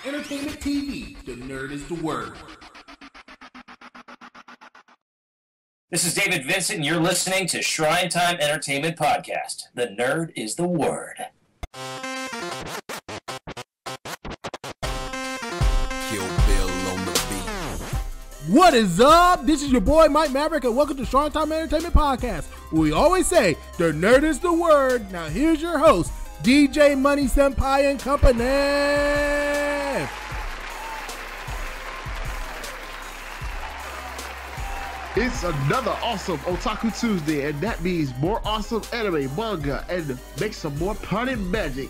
Entertainment TV, the nerd is the word. This is David Vincent, and you're listening to Shrinetime Entertainment Podcast. The nerd is the word. What is up? This is your boy Mike Maverick, and welcome to Shrinetime Entertainment Podcast, where we always say the nerd is the word. Now here's your host, DJ Money Senpai and Company. It's another awesome Otaku Tuesday, and that means more awesome anime, manga, and make some more party magic.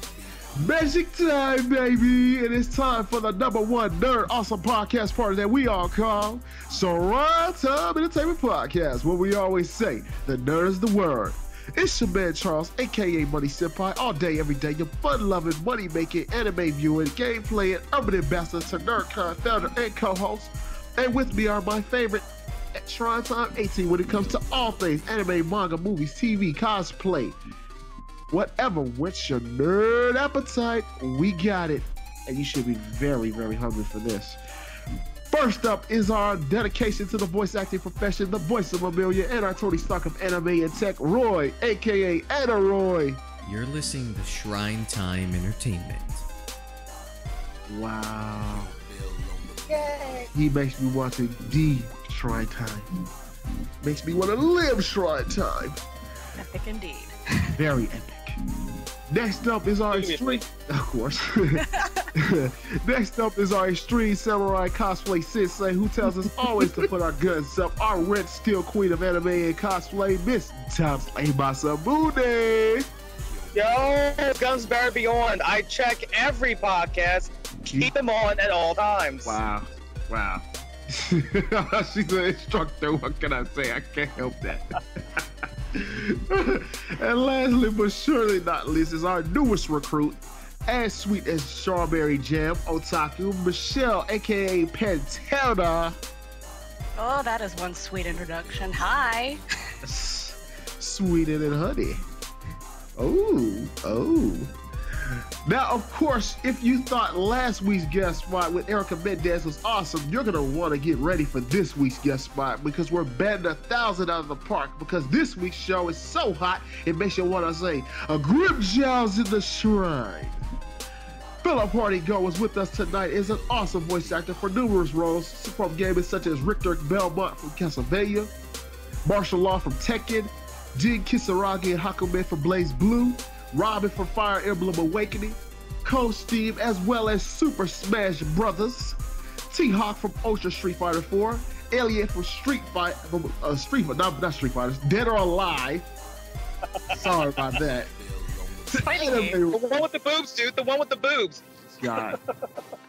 Magic time, baby! And it's time for the #1 nerd awesome podcast party that we all call Shrinetime Entertainment Podcast, where we always say the nerd is the word. It's your man Charles, aka Money Senpai, all day, every day, your fun-loving, money-making, anime viewing, game-playing, urban ambassador to NerdCon founder and co-host. And with me are my favorite at Shrinetime 18 when it comes to all things anime, manga, movies, TV, cosplay, whatever. What's your nerd appetite? We got it, and you should be very, very hungry for this. First up is our dedication to the voice acting profession, the voice of a million, and our Tony Stark of anime and tech, Roy, aka Anna Roy. You're listening to Shrinetime Entertainment. Wow. Yay. He makes me want to Shrine Time. Makes me want to live Shrine Time. Epic indeed. Very epic. Next up is our extreme, of course. Next up is our extreme samurai cosplay sensei, who tells us always to put our guns up. Our red steel queen of anime and cosplay, Miss Thompson Masamune. Yo, guns better be on. I check every podcast. Keep them on at all times. Wow. She's an instructor. What can I say? I can't help that. And lastly, but surely not least, is our newest recruit, as sweet as strawberry jam, otaku, Michelle AKA Pantara. Oh, that is one sweet introduction. Hi. Sweeter than honey. Oh. Now, of course, if you thought last week's guest spot with Erica Mendez was awesome, you're going to want to get ready for this week's guest spot, because we're batting 1,000 out of the park, because this week's show is so hot, it makes you want to say, a Grimmjow's in the shrine. Philip Hardy-Go is with us tonight, is an awesome voice actor for numerous roles from games such as Richter Belmont from Castlevania, Martial Law from Tekken, Jin Kisaragi and Hakumen from Blaze Blue, Robin from Fire Emblem Awakening, Cold Steve, as well as Super Smash Brothers, T-Hawk from Ultra Street Fighter 4, Alien from not Street Fighters, Dead or Alive. Sorry about that. The one with the boobs, dude. The one with the boobs. God.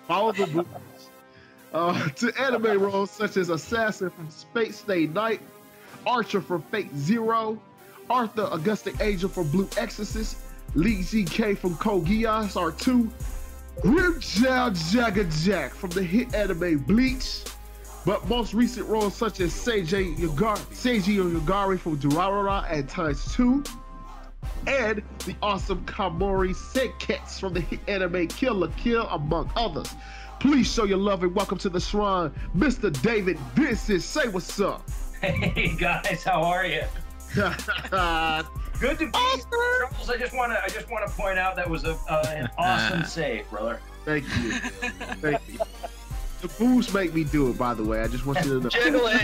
Follow the boobs. To anime roles such as Assassin from Space Stay Night, Archer from Fate Zero, Arthur Augustic Angel from Blue Exorcist, Lee GK from Code Geass R2, Grimmjow Jagger Jack from the hit anime Bleach, but most recent roles such as Seiji Yagari from Durarara and Times 2, and the awesome Kamori Senketsu from the hit anime Kill la Kill, among others. Please show your love and welcome to the shrine, Mr. David Vincent. Say what's up. Hey guys, how are you? Good to be here, Charles. I just want to point out that was an awesome save, brother. Thank you. The boobs make me do it, by the way. I just want you to know. Jiggle it.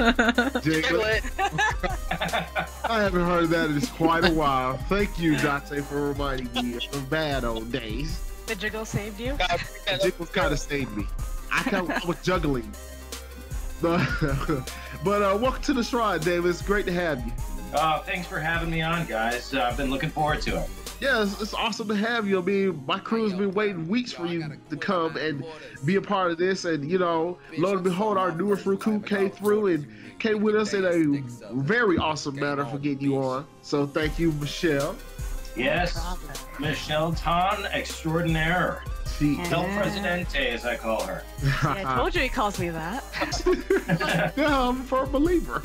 I haven't heard that in quite a while. Thank you, Dante, for reminding me of bad old days. The jiggle saved you? The jiggle kind of saved me. I was juggling. But welcome to the shrine, David. It's great to have you. Thanks for having me on, guys. I've been looking forward to it. Yeah, it's awesome to have you. I mean, my crew's been waiting weeks for you to come and be a part of this. And, you know, lo and behold, our newer recruit came through and came with us in a very awesome manner for getting you on. So thank you, Michelle. Yes, Michelle Tan Extraordinaire. El Presidente, as I call her. Yeah, I told you he calls me that. Yeah, I'm a firm believer.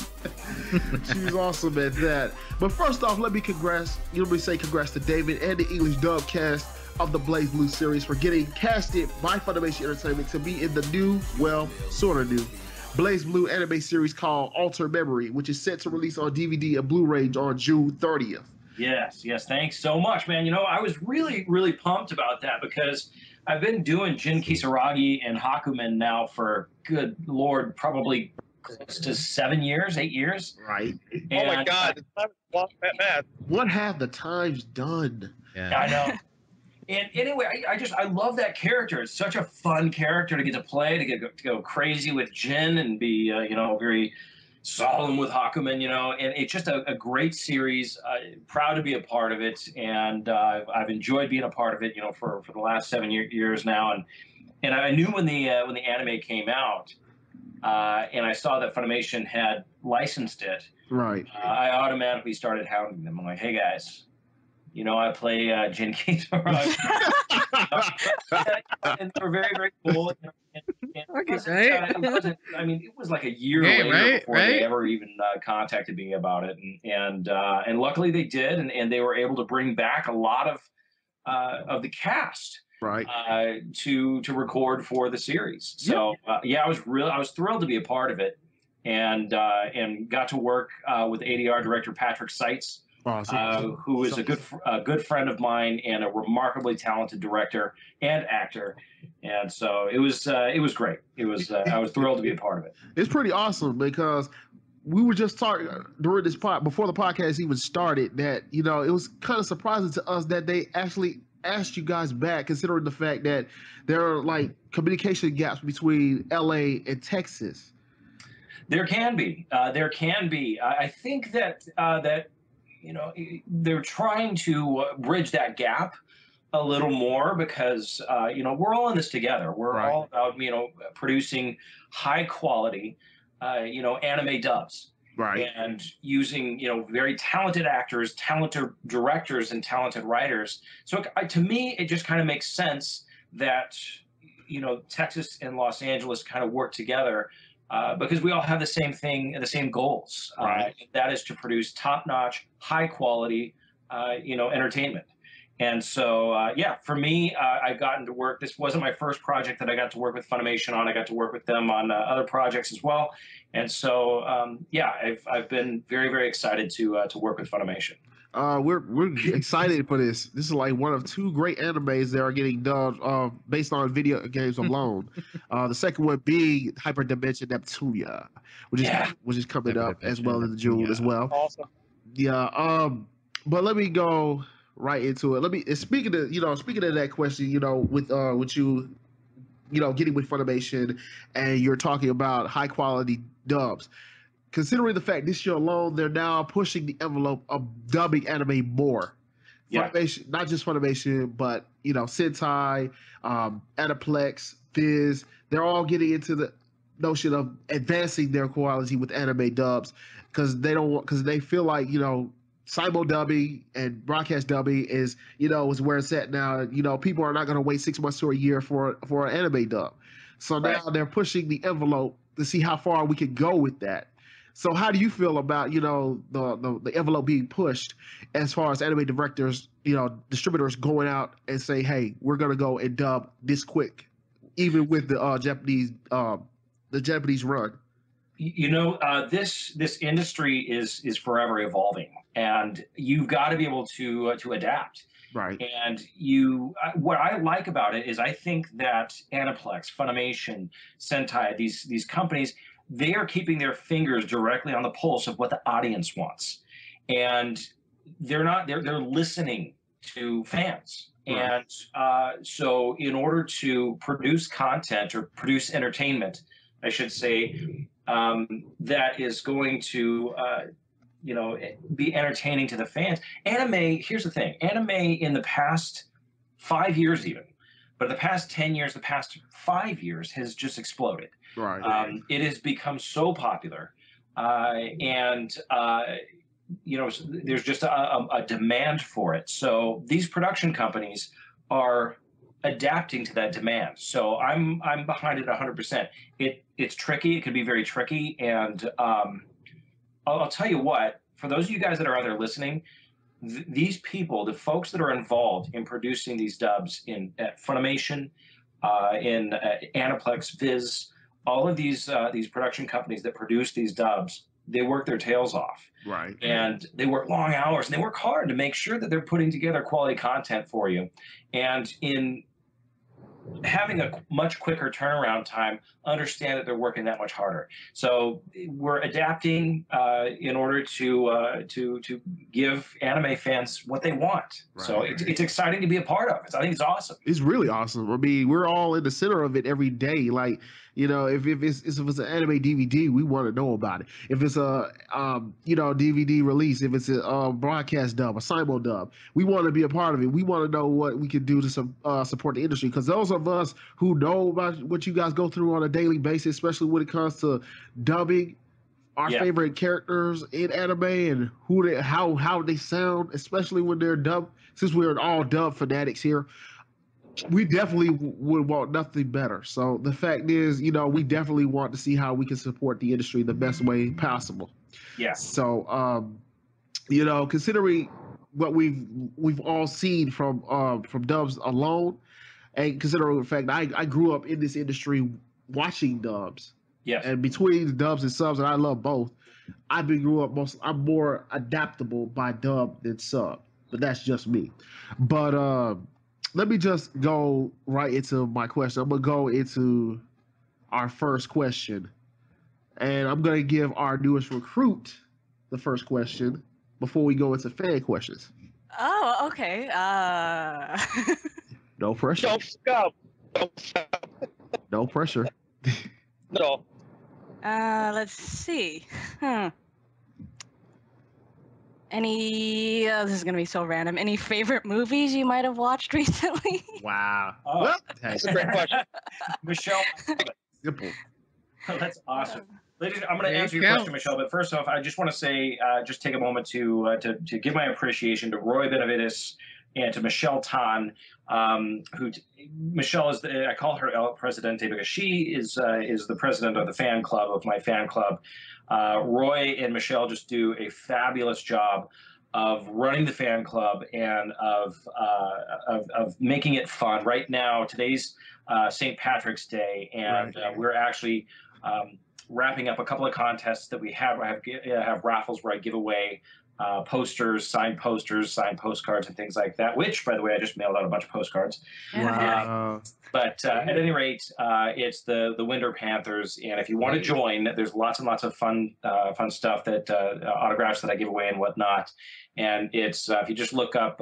She's awesome at that. But first off, let me say congrats to David and the English dub cast of the Blaze Blue series for getting casted by Funimation Entertainment to be in the new, well, sort of new, Blaze Blue anime series called Alter Memory, which is set to release on DVD and Blu-ray on June 30th. Yes, thanks so much, man. You know, I was really, really pumped about that because I've been doing Jin Kisaragi and Hakumen now for, good Lord, probably close to 7 years, 8 years. Right. And, oh my God, the time is long, man. What have the times done? Yeah. I know. And anyway, I love that character. It's such a fun character to get to play, to go crazy with Jin and be, very solemn with Hakumen, and it's just a great series. Proud to be a part of it, and I've enjoyed being a part of it, for the last 7 years now. And I knew when the anime came out, and I saw that Funimation had licensed it. Right. I automatically started hounding them. I'm like, hey guys, I play Jin Kisaragi. And they were very, very cool. It was like a year later before they ever even contacted me about it, and luckily they did, and they were able to bring back a lot of the cast, right, to record for the series. So I was thrilled to be a part of it, and got to work with ADR director Patrick Seitz. Awesome. Who is a good friend of mine and a remarkably talented director and actor, and so it was great. It was I was thrilled to be a part of it. It's pretty awesome because we were just talking during this before the podcast even started that it was kind of surprising to us that they actually asked you guys back, considering the fact that there are like communication gaps between LA and Texas. There can be. I think that they're trying to bridge that gap a little more because, we're all in this together. We're all about, producing high quality, anime dubs. Right. And using, very talented actors, talented directors, and talented writers. So to me, it just kind of makes sense that, Texas and Los Angeles kind of work together. Because we all have the same thing and the same goals. That is to produce top-notch, high-quality, entertainment. And so, for me, I've gotten to work. This wasn't my first project that I got to work with Funimation on. I got to work with them on other projects as well. And so, I've been very, very excited to work with Funimation. We're excited for this. This is like one of two great animes that are getting dubbed based on video games alone. The second one being Hyperdimension Neptunia, which is coming up as well in June as well. Awesome. Yeah. But let me go right into it. Speaking of that question, with you, getting with Funimation, and you're talking about high quality dubs. Considering the fact this year alone, they're now pushing the envelope of dubbing anime more. Yeah. Funimation, not just Funimation, but Sentai, Aniplex, Viz, they're all getting into the notion of advancing their quality with anime dubs because they feel like simul dubbing and broadcast dubbing is where it's at now. People are not going to wait 6 months to a year for an anime dub. So now they're pushing the envelope to see how far we can go with that. So how do you feel about the envelope being pushed as far as anime directors, distributors going out and say, hey, we're gonna go and dub this quick, even with the Japanese run? This industry is forever evolving, and you've got to be able to adapt. Right. And what I like about it is I think that Aniplex, Funimation, Sentai, these companies, they are keeping their fingers directly on the pulse of what the audience wants, and they're listening to fans. Right. And so in order to produce content or produce entertainment, I should say, that is going to be entertaining to the fans. Anime, here's the thing, anime in the past 5 years even, but the past 10 years, the past 5 years has just exploded. Right. It has become so popular, and there's just a demand for it. So these production companies are adapting to that demand. So I'm behind it 100%. It's tricky. It can be very tricky, and I'll tell you what. For those of you guys that are out there listening, these people, the folks that are involved in producing these dubs at Funimation, in Aniplex, Viz, all of these production companies that produce these dubs, they work their tails off. Right. And they work long hours, and they work hard to make sure that they're putting together quality content for you. And in having a much quicker turnaround time, understand that they're working that much harder. So we're adapting in order to give anime fans what they want. Right. So it's exciting to be a part of it. I think it's awesome. It's really awesome. I mean, we're all in the center of it every day. Like, you know, if it's an anime DVD, we want to know about it. If it's a DVD release, if it's a broadcast dub, a simul dub, we want to be a part of it. We want to know what we can do to support the industry, because those of us who know about what you guys go through on a daily basis, especially when it comes to dubbing our favorite characters in anime and how they sound, especially when they're dubbed. Since we're all dub fanatics here, we definitely would want nothing better. So the fact is, you know, we definitely want to see how we can support the industry the best way possible. Yeah. So, you know, considering what we've all seen from dubs alone, and considering the fact that I grew up in this industry watching dubs. Yes. And between the dubs and subs, and I love both, I'm more adaptable by dub than sub. But that's just me. But let me just go right into my question. I'm going to go into our first question. And I'm going to give our newest recruit the first question before we go into fan questions. Oh, okay. No pressure. Don't go. No pressure. No. Let's see. This is going to be so random. Any favorite movies you might have watched recently? Wow. Oh, that's a great question. Michelle. Simple. That's awesome. Ladies, I'm going to answer your question, Michelle. But first off, I just want to say, just take a moment to give my appreciation to Roy Benavides and to Michelle Tan, Michelle is I call her El Presidente because she is the president of the fan club, of my fan club. Roy and Michelle just do a fabulous job of running the fan club and of making it fun. Right now, today's St. Patrick's Day, and we're actually wrapping up a couple of contests that we have. I have raffles where I give away posters, signed postcards, and things like that, which, by the way, I just mailed out a bunch of postcards. Wow. But at any rate, it's the Winter Panthers, and if you want to join, there's lots and lots of fun stuff, that autographs that I give away and whatnot. And it's if you just look up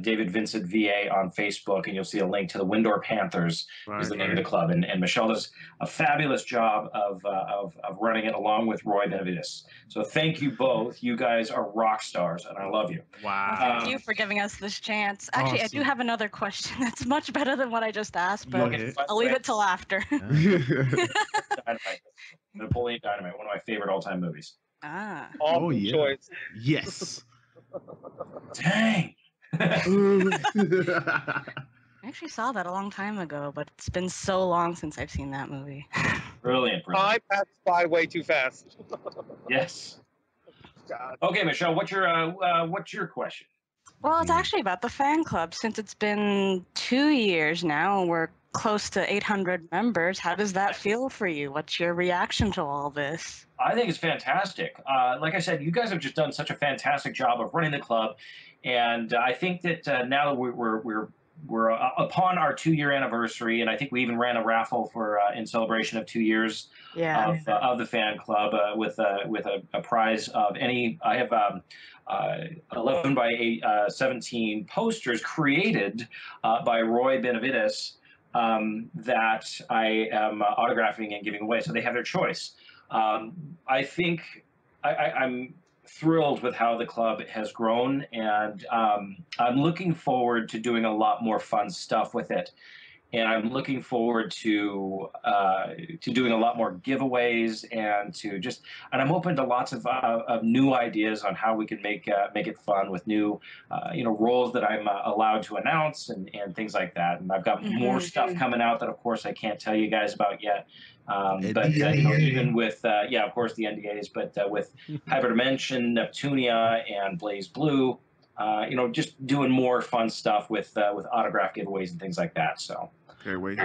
David Vincent VA on Facebook, and you'll see a link to the Windor Panthers is the name of the club. And Michelle does a fabulous job of running it along with Roy Benavides. So thank you both. You guys are rock stars, and I love you. Wow. Well, thank you for giving us this chance. Actually, awesome. I do have another question that's much better than what I just asked, but I'll leave it till after. Dynamite. Napoleon Dynamite, one of my favorite all-time movies. Oh, yeah. Choice. Yes. Dang. I actually saw that a long time ago, but it's been so long since I've seen that movie. Brilliant. I passed by way too fast. Yes. God. Okay, Michelle, what's your question? Well, it's actually about the fan club. Since it's been 2 years now, and we're close to 800 members. How does that feel for you? What's your reaction to all this? I think it's fantastic. Like I said, you guys have just done such a fantastic job of running the club, and I think that now that we're upon our 2-year anniversary, and I think we even ran a raffle for in celebration of 2 years of the fan club with a prize of any. I have 11 by 17 posters created by Roy Benavides that I am autographing and giving away. So they have their choice. I think I'm thrilled with how the club has grown, and I'm looking forward to doing a lot more fun stuff with it. And I'm looking forward to doing a lot more giveaways, and I'm open to lots of new ideas on how we can make it fun with new roles that I'm allowed to announce and things like that. And I've got more stuff coming out that, of course, I can't tell you guys about yet. But even with of course the NDAs, but with Hyperdimension, Neptunia, and Blaze Blue, just doing more fun stuff with autograph giveaways and things like that. So. Okay, wait.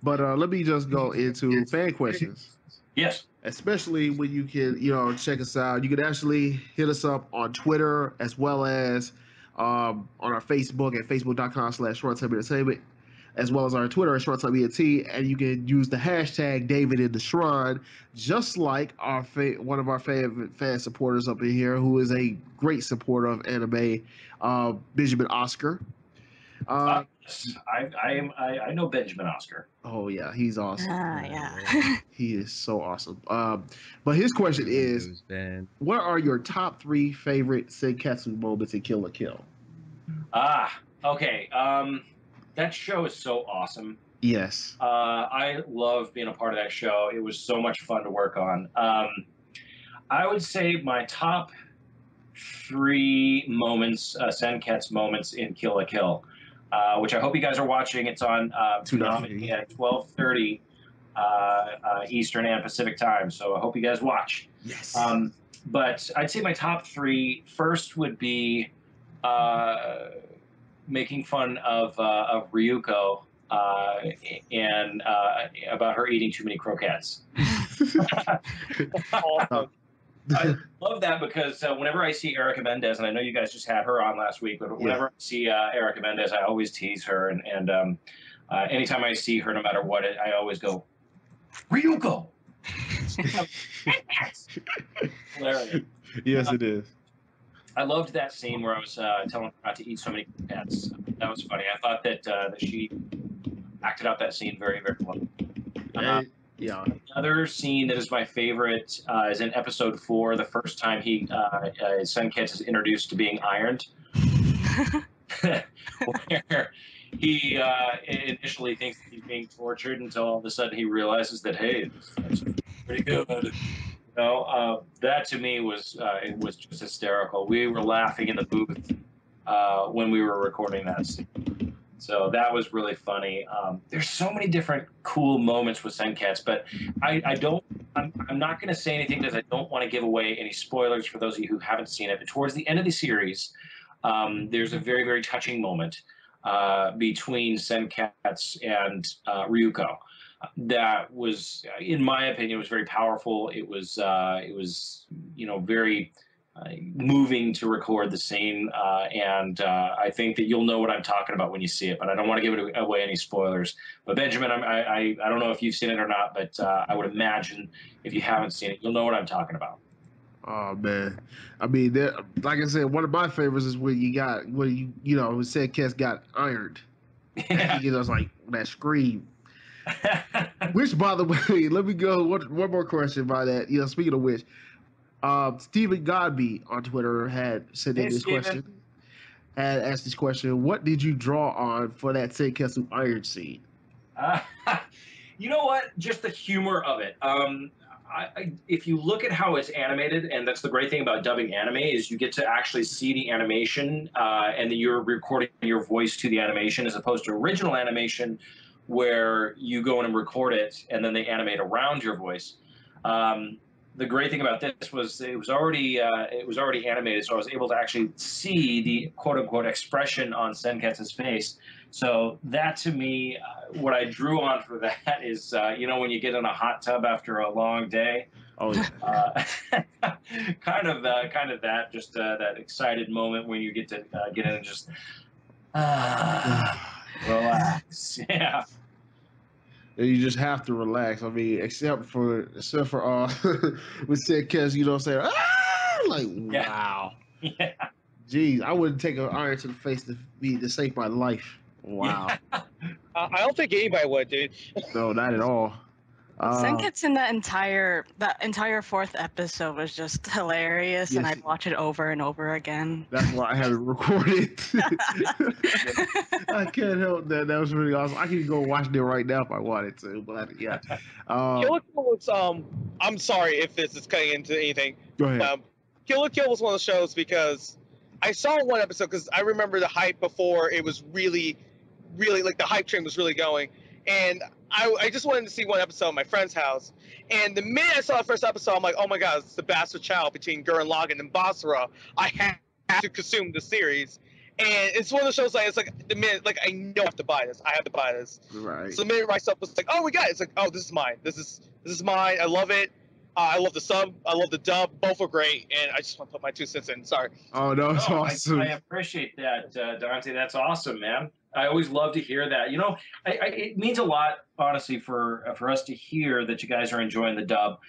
But let me just go into fan questions. Yes. Especially when you can, check us out. You can actually hit us up on Twitter as well as on our Facebook at facebook.com/Shrinetime Entertainment, as well as our Twitter at Shrinetime ENT, and you can use the hashtag David in the Shrine, just like one of our favorite fan supporters up in here, who is a great supporter of anime, Benjamin Oscar. I know Benjamin Oscar. Oh yeah, he's awesome. Yeah. He is so awesome. But his question is, what are your top 3 favorite Senketsu moments in Kill la Kill? Okay. That show is so awesome. Yes. I love being a part of that show. It was so much fun to work on. I would say my top 3 moments, Senketsu moments in Kill la Kill, which I hope you guys are watching. It's on Toonami at 12:30 Eastern and Pacific time. So I hope you guys watch. Yes. But I'd say my top 3 first would be making fun of Ryuko and about her eating too many croquettes. Awesome. I love that because whenever I see Erica Mendez, and I know you guys just had her on last week, but whenever I see Erica Mendez, I always tease her. And anytime I see her, no matter what, I always go, Ryuko! Hilarious. Yes, it is. I loved that scene where I was telling her not to eat so many croquettes. That was funny. I thought that she acted out that scene very, very well. Yeah. Another scene that is my favorite is in episode 4, the first time Senketsu is introduced to being ironed. Where he initially thinks that he's being tortured until all of a sudden he realizes that, hey, that's pretty good. That to me was it was just hysterical. We were laughing in the booth when we were recording that scene. So that was really funny. There's so many different cool moments with Senketsu, but I'm not going to say anything because I don't want to give away any spoilers for those of you who haven't seen it. But towards the end of the series, there's a very, very touching moment between Senketsu and Ryuko. That was, in my opinion, was very powerful. It was very moving to record the scene, and I think that you'll know what I'm talking about when you see it. But I don't want to give away any spoilers. But Benjamin, I don't know if you've seen it or not, but I would imagine if you haven't seen it, you'll know what I'm talking about. Oh man, I mean, like I said, one of my favorites is when Senketsu got ironed. Yeah. It's like that scream. Which, by the way, let me go one more question by that. Speaking of which, Stephen Godby on Twitter had sent in this question. Had asked this question: what did you draw on for that Senketsu iron scene? You know what? Just the humor of it. If you look at how it's animated, and that's the great thing about dubbing anime, is you get to actually see the animation, and then you're recording your voice to the animation, as opposed to original animation, where you go in and record it, and then they animate around your voice. The great thing about this was it was already animated, so I was able to actually see the quote unquote expression on Senketsu's face. So that to me, what I drew on for that is when you get in a hot tub after a long day. Oh yeah. Kind of that, just that excited moment when you get to get in and just relax. Yeah. You just have to relax. I mean, except for with Senketsu, saying wow. Yeah. Geez, I wouldn't take an iron to the face to save my life. Wow. I don't think anybody would, dude. No, not at all. Senketsu in that entire 4th episode was just hilarious, Yes. and I'd watch it over and over again. That's why I have it recorded. I can't help that. That was really awesome. I can go watch it right now if I wanted to, but yeah. Kill la Kill was, I'm sorry if this is cutting into anything. Go ahead. Kill la Kill was one of the shows because I saw one episode because I remember the hype before it was really, really, like the hype train was really going. And I just wanted to see one episode at my friend's house. And the minute I saw the first episode, I'm like, oh my God, it's the bastard child between Gurren Lagann and Basara. I have to consume the series. And it's one of the shows like it's like the minute like I know I have to buy this. I have to buy this. Right. So the minute myself was like, oh, we got it. It's like, oh, this is mine. This is mine. I love it. I love the sub. I love the dub. Both are great. And I just want to put my 2 cents in. Sorry. Oh, no, it's awesome. I appreciate that, Dante. That's awesome, man. I always love to hear that. You know, it means a lot, honestly, for us to hear that you guys are enjoying the dub,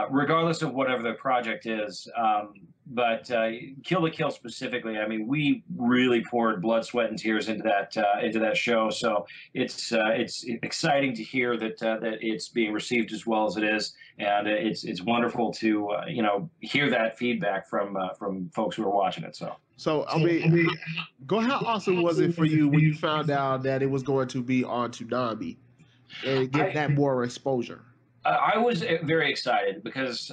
regardless of whatever the project is. But Kill la Kill specifically, I mean, we really poured blood, sweat, and tears into that show. So it's exciting to hear that it's being received as well as it is, and it's wonderful to hear that feedback from folks who are watching it. So I mean, how awesome was it for you when you found out that it was going to be on Toonami and get that more exposure? I was very excited because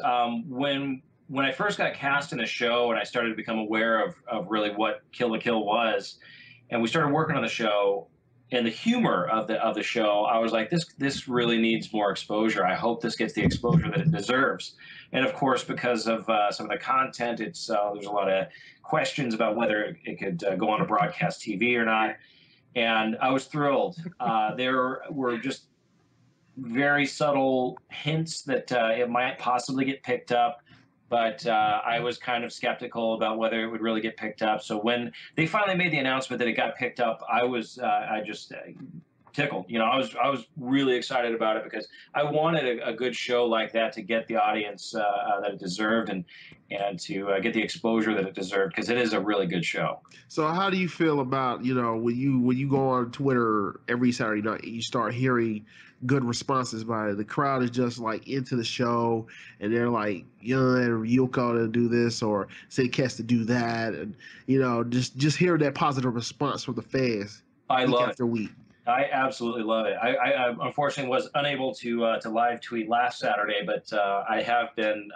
when I first got cast in the show and I started to become aware of really what Kill la Kill was, and we started working on the show and the humor of the show, I was like, this really needs more exposure. I hope this gets the exposure that it deserves. And of course, because of some of the content, there's a lot of questions about whether it could go on a broadcast TV or not. And I was thrilled. There were just very subtle hints that it might possibly get picked up. But I was kind of skeptical about whether it would really get picked up. So when they finally made the announcement that it got picked up, I was just tickled. You know, I was really excited about it because I wanted a good show like that to get the audience that it deserved and to get the exposure that it deserved, because it is a really good show. So how do you feel about, when you go on Twitter every Saturday night and you start hearing good responses by it? The crowd is just like into the show and they're like, Ryuko to do this or say Kess to do that, and just hear that positive response from the fans. I love it after week. I absolutely love it. I unfortunately was unable to live tweet last Saturday, but I have been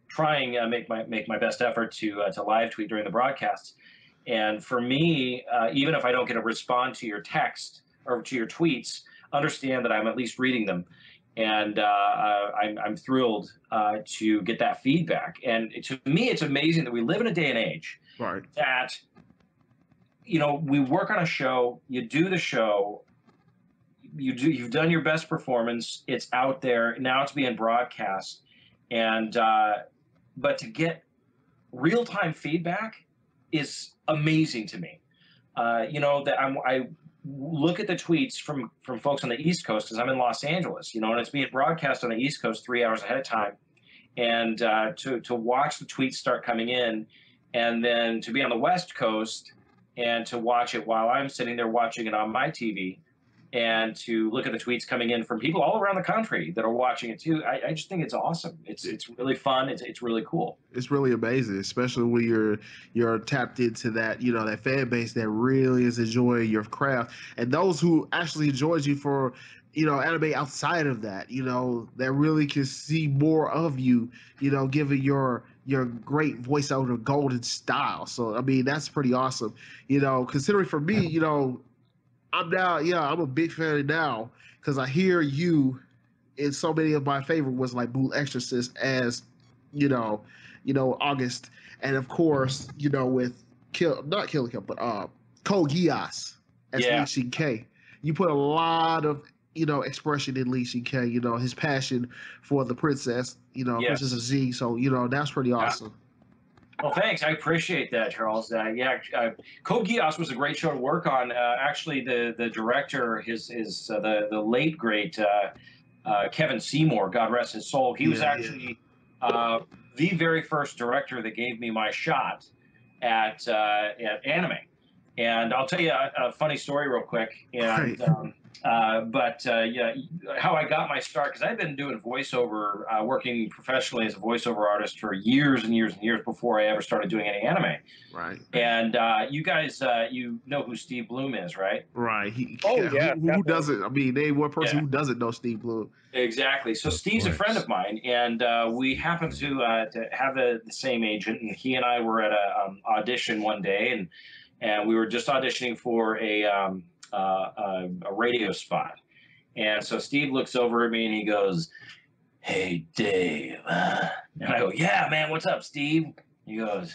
trying make my best effort to live tweet during the broadcasts. And for me, even if I don't get a respond to your text or to your tweets, understand that I'm at least reading them, and I'm thrilled to get that feedback. And to me, it's amazing that we live in a day and age that we work on a show, you do the show, you've done your best performance, it's out there, now it's being broadcast, and but to get real-time feedback is amazing to me. That I look at the tweets from folks on the East Coast, because I'm in Los Angeles, and it's being broadcast on the East Coast 3 hours ahead of time, and to watch the tweets start coming in, and then to be on the West Coast and to watch it while I'm sitting there watching it on my TV, and to look at the tweets coming in from people all around the country that are watching it too. I just think it's awesome. It's really fun. It's really cool. It's really amazing, especially when you're tapped into that, that fan base that really is enjoying your craft, and those who actually enjoys you for, anime outside of that, that really can see more of you, given your great voiceover golden style. So, I mean, that's pretty awesome, considering for me, I'm a big fan now because I hear you in so many of my favorite ones like Blue Exorcist as, August. And of course, with Code Geass as Lee Shin-Kei. You put a lot of, expression in Lee Shin-Kei, his passion for the princess, Princess of Z. So, that's pretty awesome. Well, thanks. I appreciate that, Charles. Code Geass was a great show to work on. Actually, the director is the late great Kevin Seymour, God rest his soul. He was actually the very first director that gave me my shot at anime. And I'll tell you a funny story real quick. And how I got my start, because I've been doing voiceover, working professionally as a voiceover artist for years and years and years before I ever started doing any anime. Right. And you guys, you know who Steve Bloom is, right? Right. Who doesn't? I mean, name one person who doesn't know Steve Bloom. Exactly. So Steve's a friend of mine, and we happened to have the same agent, and he and I were at a audition one day, and we were just auditioning for a radio spot. And so Steve looks over at me and he goes, "Hey, Dave." And I go, "Yeah, man, what's up, Steve?" He goes,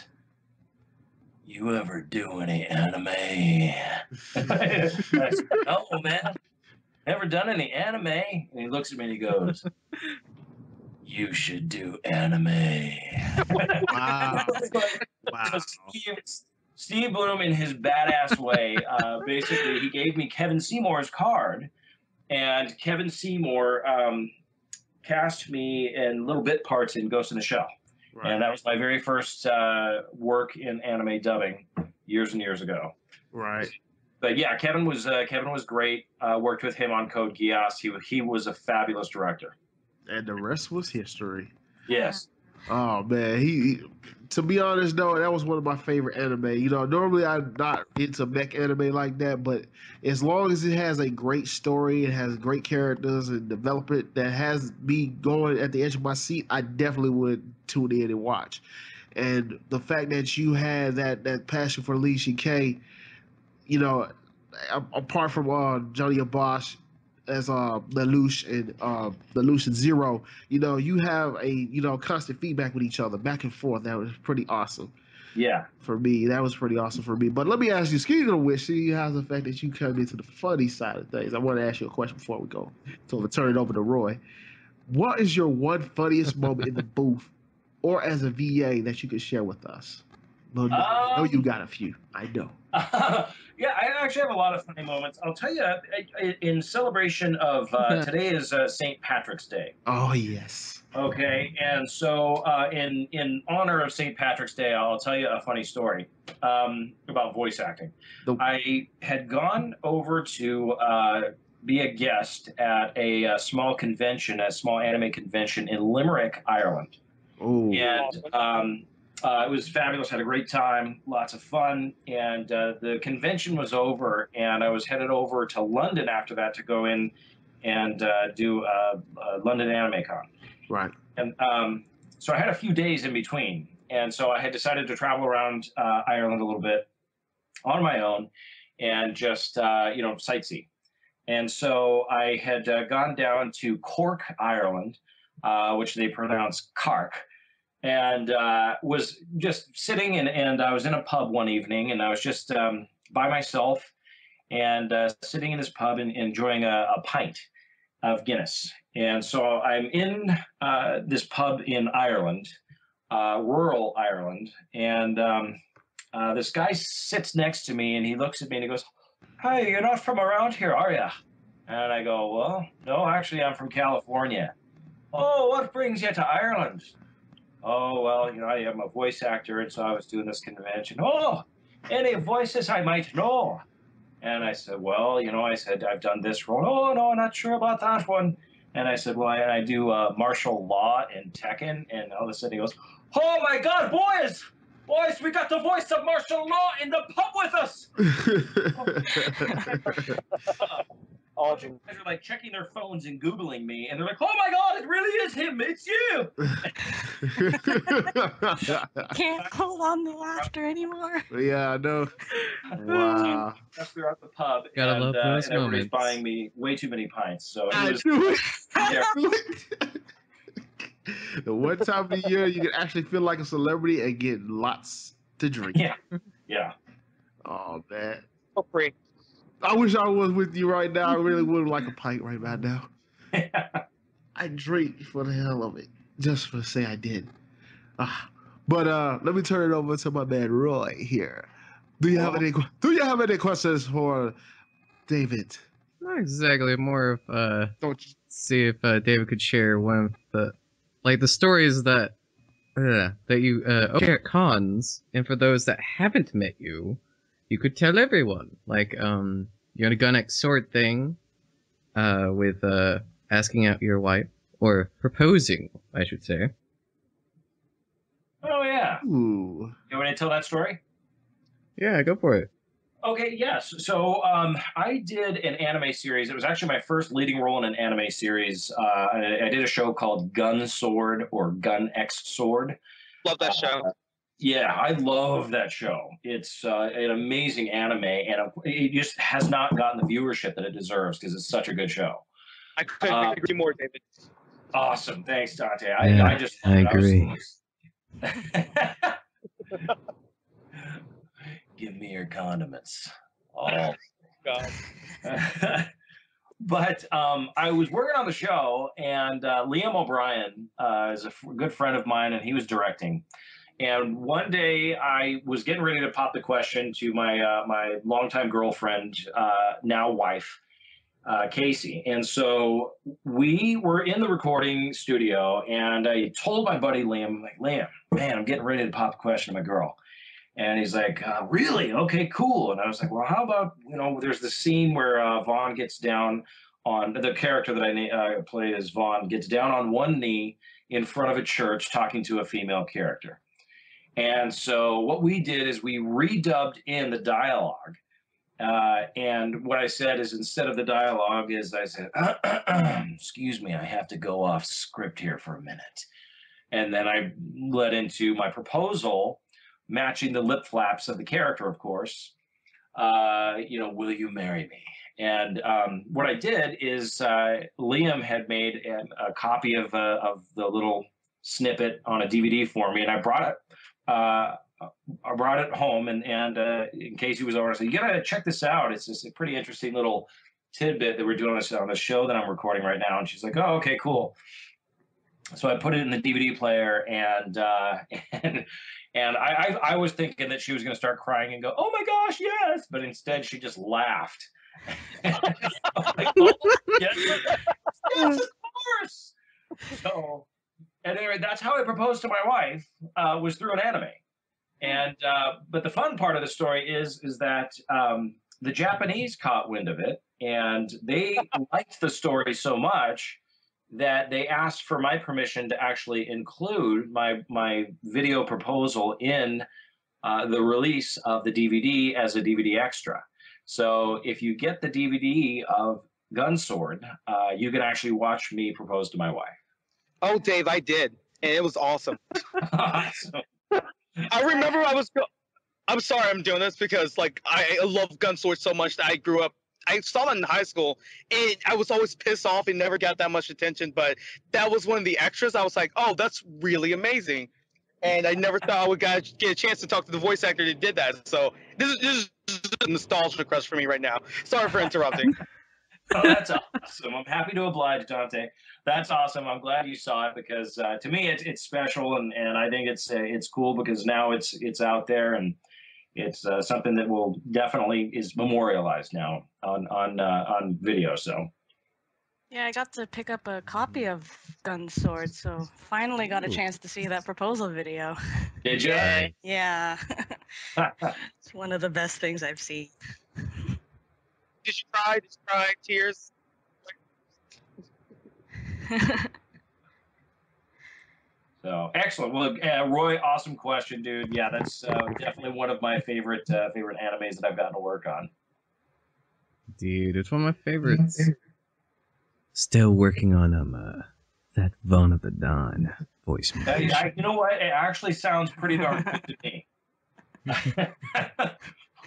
"You ever do any anime?" I said, "No, man, never done any anime." And he looks at me and he goes, "You should do anime." Wow. So Wow. Steve Bloom, in his badass way, basically, he gave me Kevin Seymour's card, and Kevin Seymour cast me in little bit parts in Ghost in the Shell. Right. And that was my very first work in anime dubbing years and years ago. Right. But yeah, Kevin was great. Worked with him on Code Geass. He was a fabulous director. And the rest was history. Yes. Oh man, he to be honest though, that was one of my favorite anime. You know, normally I'm not into mech anime like that, but as long as it has a great story, it has great characters and development that has me going at the edge of my seat, I definitely would tune in and watch. And the fact that you had that passion for Lee K, you know, apart from Johnny Abosh as Lelouch and Zero, you know, you have a constant feedback with each other, back and forth. That was pretty awesome. Yeah. For me, that was pretty awesome for me. But let me ask you, speaking of which, see how's the fact that you come into the funny side of things. I want to ask you a question before we go. So I'll turn it over to Roy. What is your one funniest moment in the booth or as a VA that you could share with us? Well, I know you got a few. I know. Yeah, I actually have a lot of funny moments. I'll tell you, in celebration of today is St. Patrick's Day. Oh yes. Okay, and so in honor of St. Patrick's Day, I'll tell you a funny story about voice acting. I had gone over to be a guest at a small convention, a small anime convention in Limerick, Ireland. Oh. And it was fabulous. Had a great time, lots of fun, and the convention was over, and I was headed over to London after that to go in and do London Anime Con. Right. And so I had a few days in between, and so I had decided to travel around Ireland a little bit on my own and just sightsee. And so I had gone down to Cork, Ireland, which they pronounce Cark. And was just sitting and I was in a pub one evening, and I was just by myself and sitting in this pub and enjoying a pint of Guinness. And so I'm in this pub in Ireland, rural Ireland, and this guy sits next to me and he looks at me and he goes, "Hey, you're not from around here, are you?" And I go, "Well, no, actually I'm from California." "Oh, what brings you to Ireland?" "Oh, well, I am a voice actor, and so I was doing this convention." "Oh, any voices I might know?" And I said, "Well, I've done this role." "Oh, no, not sure about that one." And I said, "Well, I do martial law in Tekken." And all of a sudden he goes, "Oh, my God, boys, we got the voice of martial law in the pub with us." All guys are like checking their phones and Googling me, and they're like, "Oh my God, it really is him! It's you!" Can't hold on the laughter anymore. Yeah, I know. Wow. That's throughout the pub, Gotta love those and everybody's moments. buying me way too many pints. So I it was, knew it. yeah. I knew it. The one time of the year you can actually feel like a celebrity and get lots to drink. Yeah. Oh man. For free. I wish I was with you right now. I really would like a pint right about now. I drink for the hell of it, just for say I did. But let me turn it over to my man Roy here. Do you have any questions for David? Not exactly. More of Don't you? see if David could share one of the stories that you share at cons, and for those that haven't met you, you could tell everyone. Like you had a Gun X Sword thing with asking out your wife, or proposing, I should say. Oh yeah. Ooh. You want me to tell that story? Yeah, go for it. Okay, yes. So I did an anime series. It was actually my first leading role in an anime series. I did a show called Gun Sword or Gun X Sword. Love that show. Yeah, I love that show. It's an amazing anime, and it just has not gotten the viewership that it deserves because it's such a good show. I couldn't agree more, David. Awesome. Thanks, Dante. Yeah, I I agree. give me your condiments. Oh, God. But I was working on the show, and Liam O'Brien is a good friend of mine, and he was directing. And one day I was getting ready to pop the question to my longtime girlfriend, now wife, Casey. And so we were in the recording studio, and I told my buddy Liam, like, Liam, man, I'm getting ready to pop the question to my girl. And he's like, really? Okay, cool. And I was like, well, how about, there's the scene where Vaughn gets down on, the character that I play as Vaughn gets down on one knee in front of a church talking to a female character. And so what we did is we redubbed in the dialogue. And what I said is, instead of the dialogue, is I said, excuse me, I have to go off script here for a minute. And then I led into my proposal, matching the lip flaps of the character, of course. Will you marry me? And what I did is Liam had made a copy of the little snippet on a DVD for me, and I brought it home, and in case he was over, I said, you gotta check this out. It's just a pretty interesting little tidbit that we're doing on a show that I'm recording right now. And she's like, oh, okay, cool. So I put it in the DVD player, and I was thinking that she was going to start crying and go, oh my gosh, yes. But instead she just laughed. Like, oh, yes, of course. So, and anyway, that's how I proposed to my wife, was through an anime. And but the fun part of the story is that the Japanese caught wind of it, and they liked the story so much that they asked for my permission to actually include my video proposal in the release of the DVD as a DVD extra. So if you get the DVD of Gunsword, you can actually watch me propose to my wife. Oh, Dave, I did, and it was awesome. Awesome. I remember I'm sorry I'm doing this because, like, I love Gunsword so much that I saw it in high school, and I was always pissed off and never got that much attention, but that was one of the extras. I was like, oh, that's really amazing. And I never thought I would get a chance to talk to the voice actor that did that. So this is a nostalgia crush for me right now. Sorry for interrupting. Oh, that's awesome. I'm happy to oblige, Dante. That's awesome. I'm glad you saw it, because to me it's special, and I think it's cool because now it's out there, and it's something that will definitely is memorialized now on video. So Yeah, I got to pick up a copy of Gunsword, so finally got a chance to see that proposal video. Did you? Yeah. It's one of the best things I've seen. Did you cry? Did you cry? Tears? So excellent. Well, Roy, awesome question, dude. Yeah, that's definitely one of my favorite animes that I've gotten to work on. Dude, it's one of my favorites. Still working on that Vaughn of the Dawn voice. You know what? It actually sounds pretty darn good to me.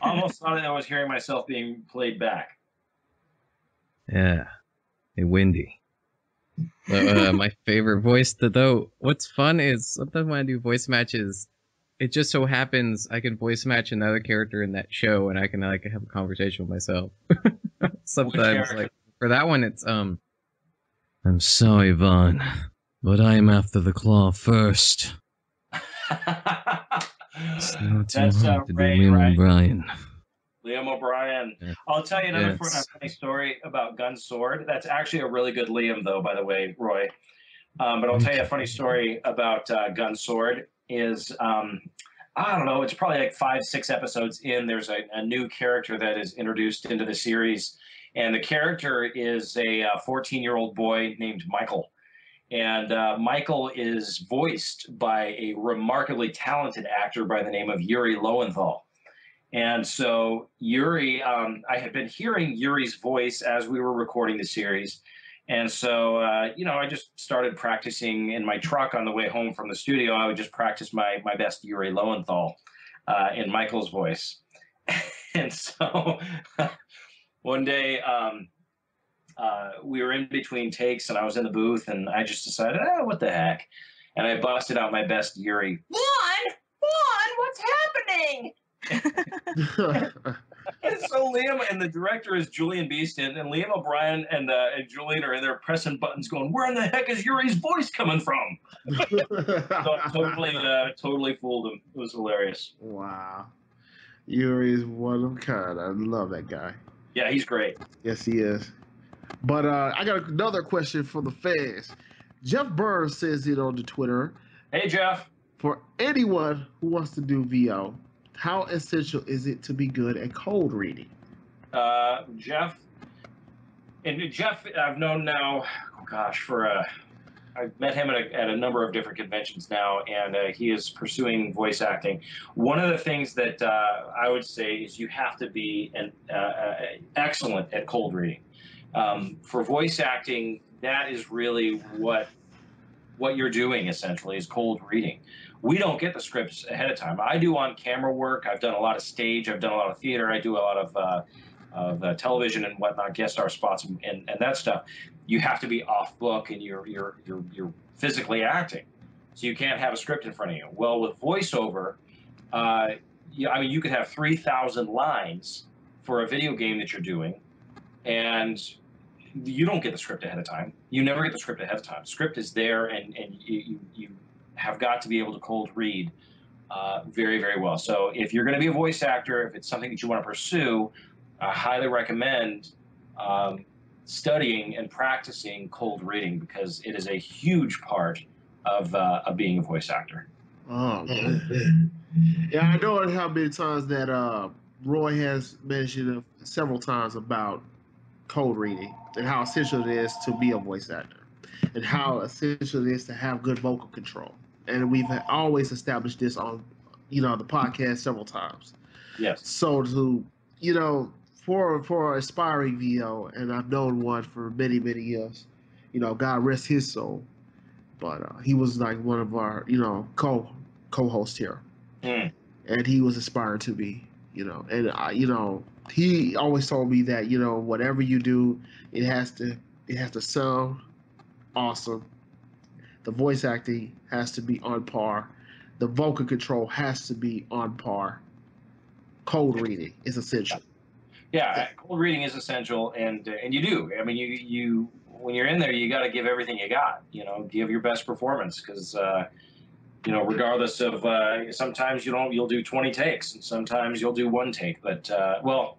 Almost thought I was hearing myself being played back. Yeah. Hey, Wendy. My favorite voice, though, what's fun is sometimes when I do voice matches, it just so happens I can voice match another character in that show, and I can have a conversation with myself. Sometimes, like for that one, it's I'm sorry, Vaughn, but I'm after the claw first. It's not too hard to be Liam O'Brien. Liam O'Brien. Yeah. I'll tell you another funny story about Gunsword. That's actually a really good Liam, though, by the way, Roy. But I'll tell you a funny story about Gunsword is, I don't know, it's probably like 5-6 episodes in. There's a new character that is introduced into the series. And the character is a 14-year-old boy named Michael. And Michael is voiced by a remarkably talented actor by the name of Yuri Lowenthal. And so Yuri, I had been hearing Yuri's voice as we were recording the series. And so, I just started practicing in my truck on the way home from the studio. I would just practice my best Yuri Lowenthal in Michael's voice. And so one day we were in between takes, and I was in the booth, and I just decided, what the heck? And I busted out my best Yuri. Vaughn, what's happening? And so Liam and the director is Julian Beeston, and Liam O'Brien and Julian are in there pressing buttons, going, "Where in the heck is Yuri's voice coming from?" So I totally fooled him. It was hilarious. Wow. Yuri is one of them kind. I love that guy. Yeah, he's great. Yes, he is. But I got another question for the fans. Jeff Burns says it on the Twitter. Hey, Jeff. For anyone who wants to do VO, how essential is it to be good at cold reading? Jeff, I've known now, I've met him at a number of different conventions now, and he is pursuing voice acting. One of the things that I would say is you have to be excellent at cold reading. For voice acting, that is really what you're doing, essentially, is cold reading. We don't get the scripts ahead of time. I do on-camera work. I've done a lot of stage. I've done a lot of theater. I do a lot of television and whatnot, guest star spots and that stuff. You have to be off book, and you're physically acting, so you can't have a script in front of you. Well, with voiceover, you could have 3,000 lines for a video game that you're doing, and you don't get the script ahead of time. You never get the script ahead of time. Script is there, and you have got to be able to cold read very, very well. So if you're going to be a voice actor, if it's something that you want to pursue, I highly recommend studying and practicing cold reading, because it is a huge part of being a voice actor. Oh, man. Yeah, I know how many times that Roy has mentioned several times about cold reading and how essential it is to be a voice actor and how essential it is to have good vocal control. And we've always established this on, the podcast several times. Yes. So for aspiring VO, and I've known one for many, many years, God rest his soul, but he was like one of our, co-hosts here. Mm. And he was aspiring to be, and he always told me that, whatever you do, it has to sound awesome. The voice acting has to be on par. The vocal control has to be on par. Cold reading is essential. Yeah, cold reading is essential, and you do. I mean, you when you're in there, you got to give everything you got. Give your best performance, because regardless of sometimes you'll do 20 takes, and sometimes you'll do one take. But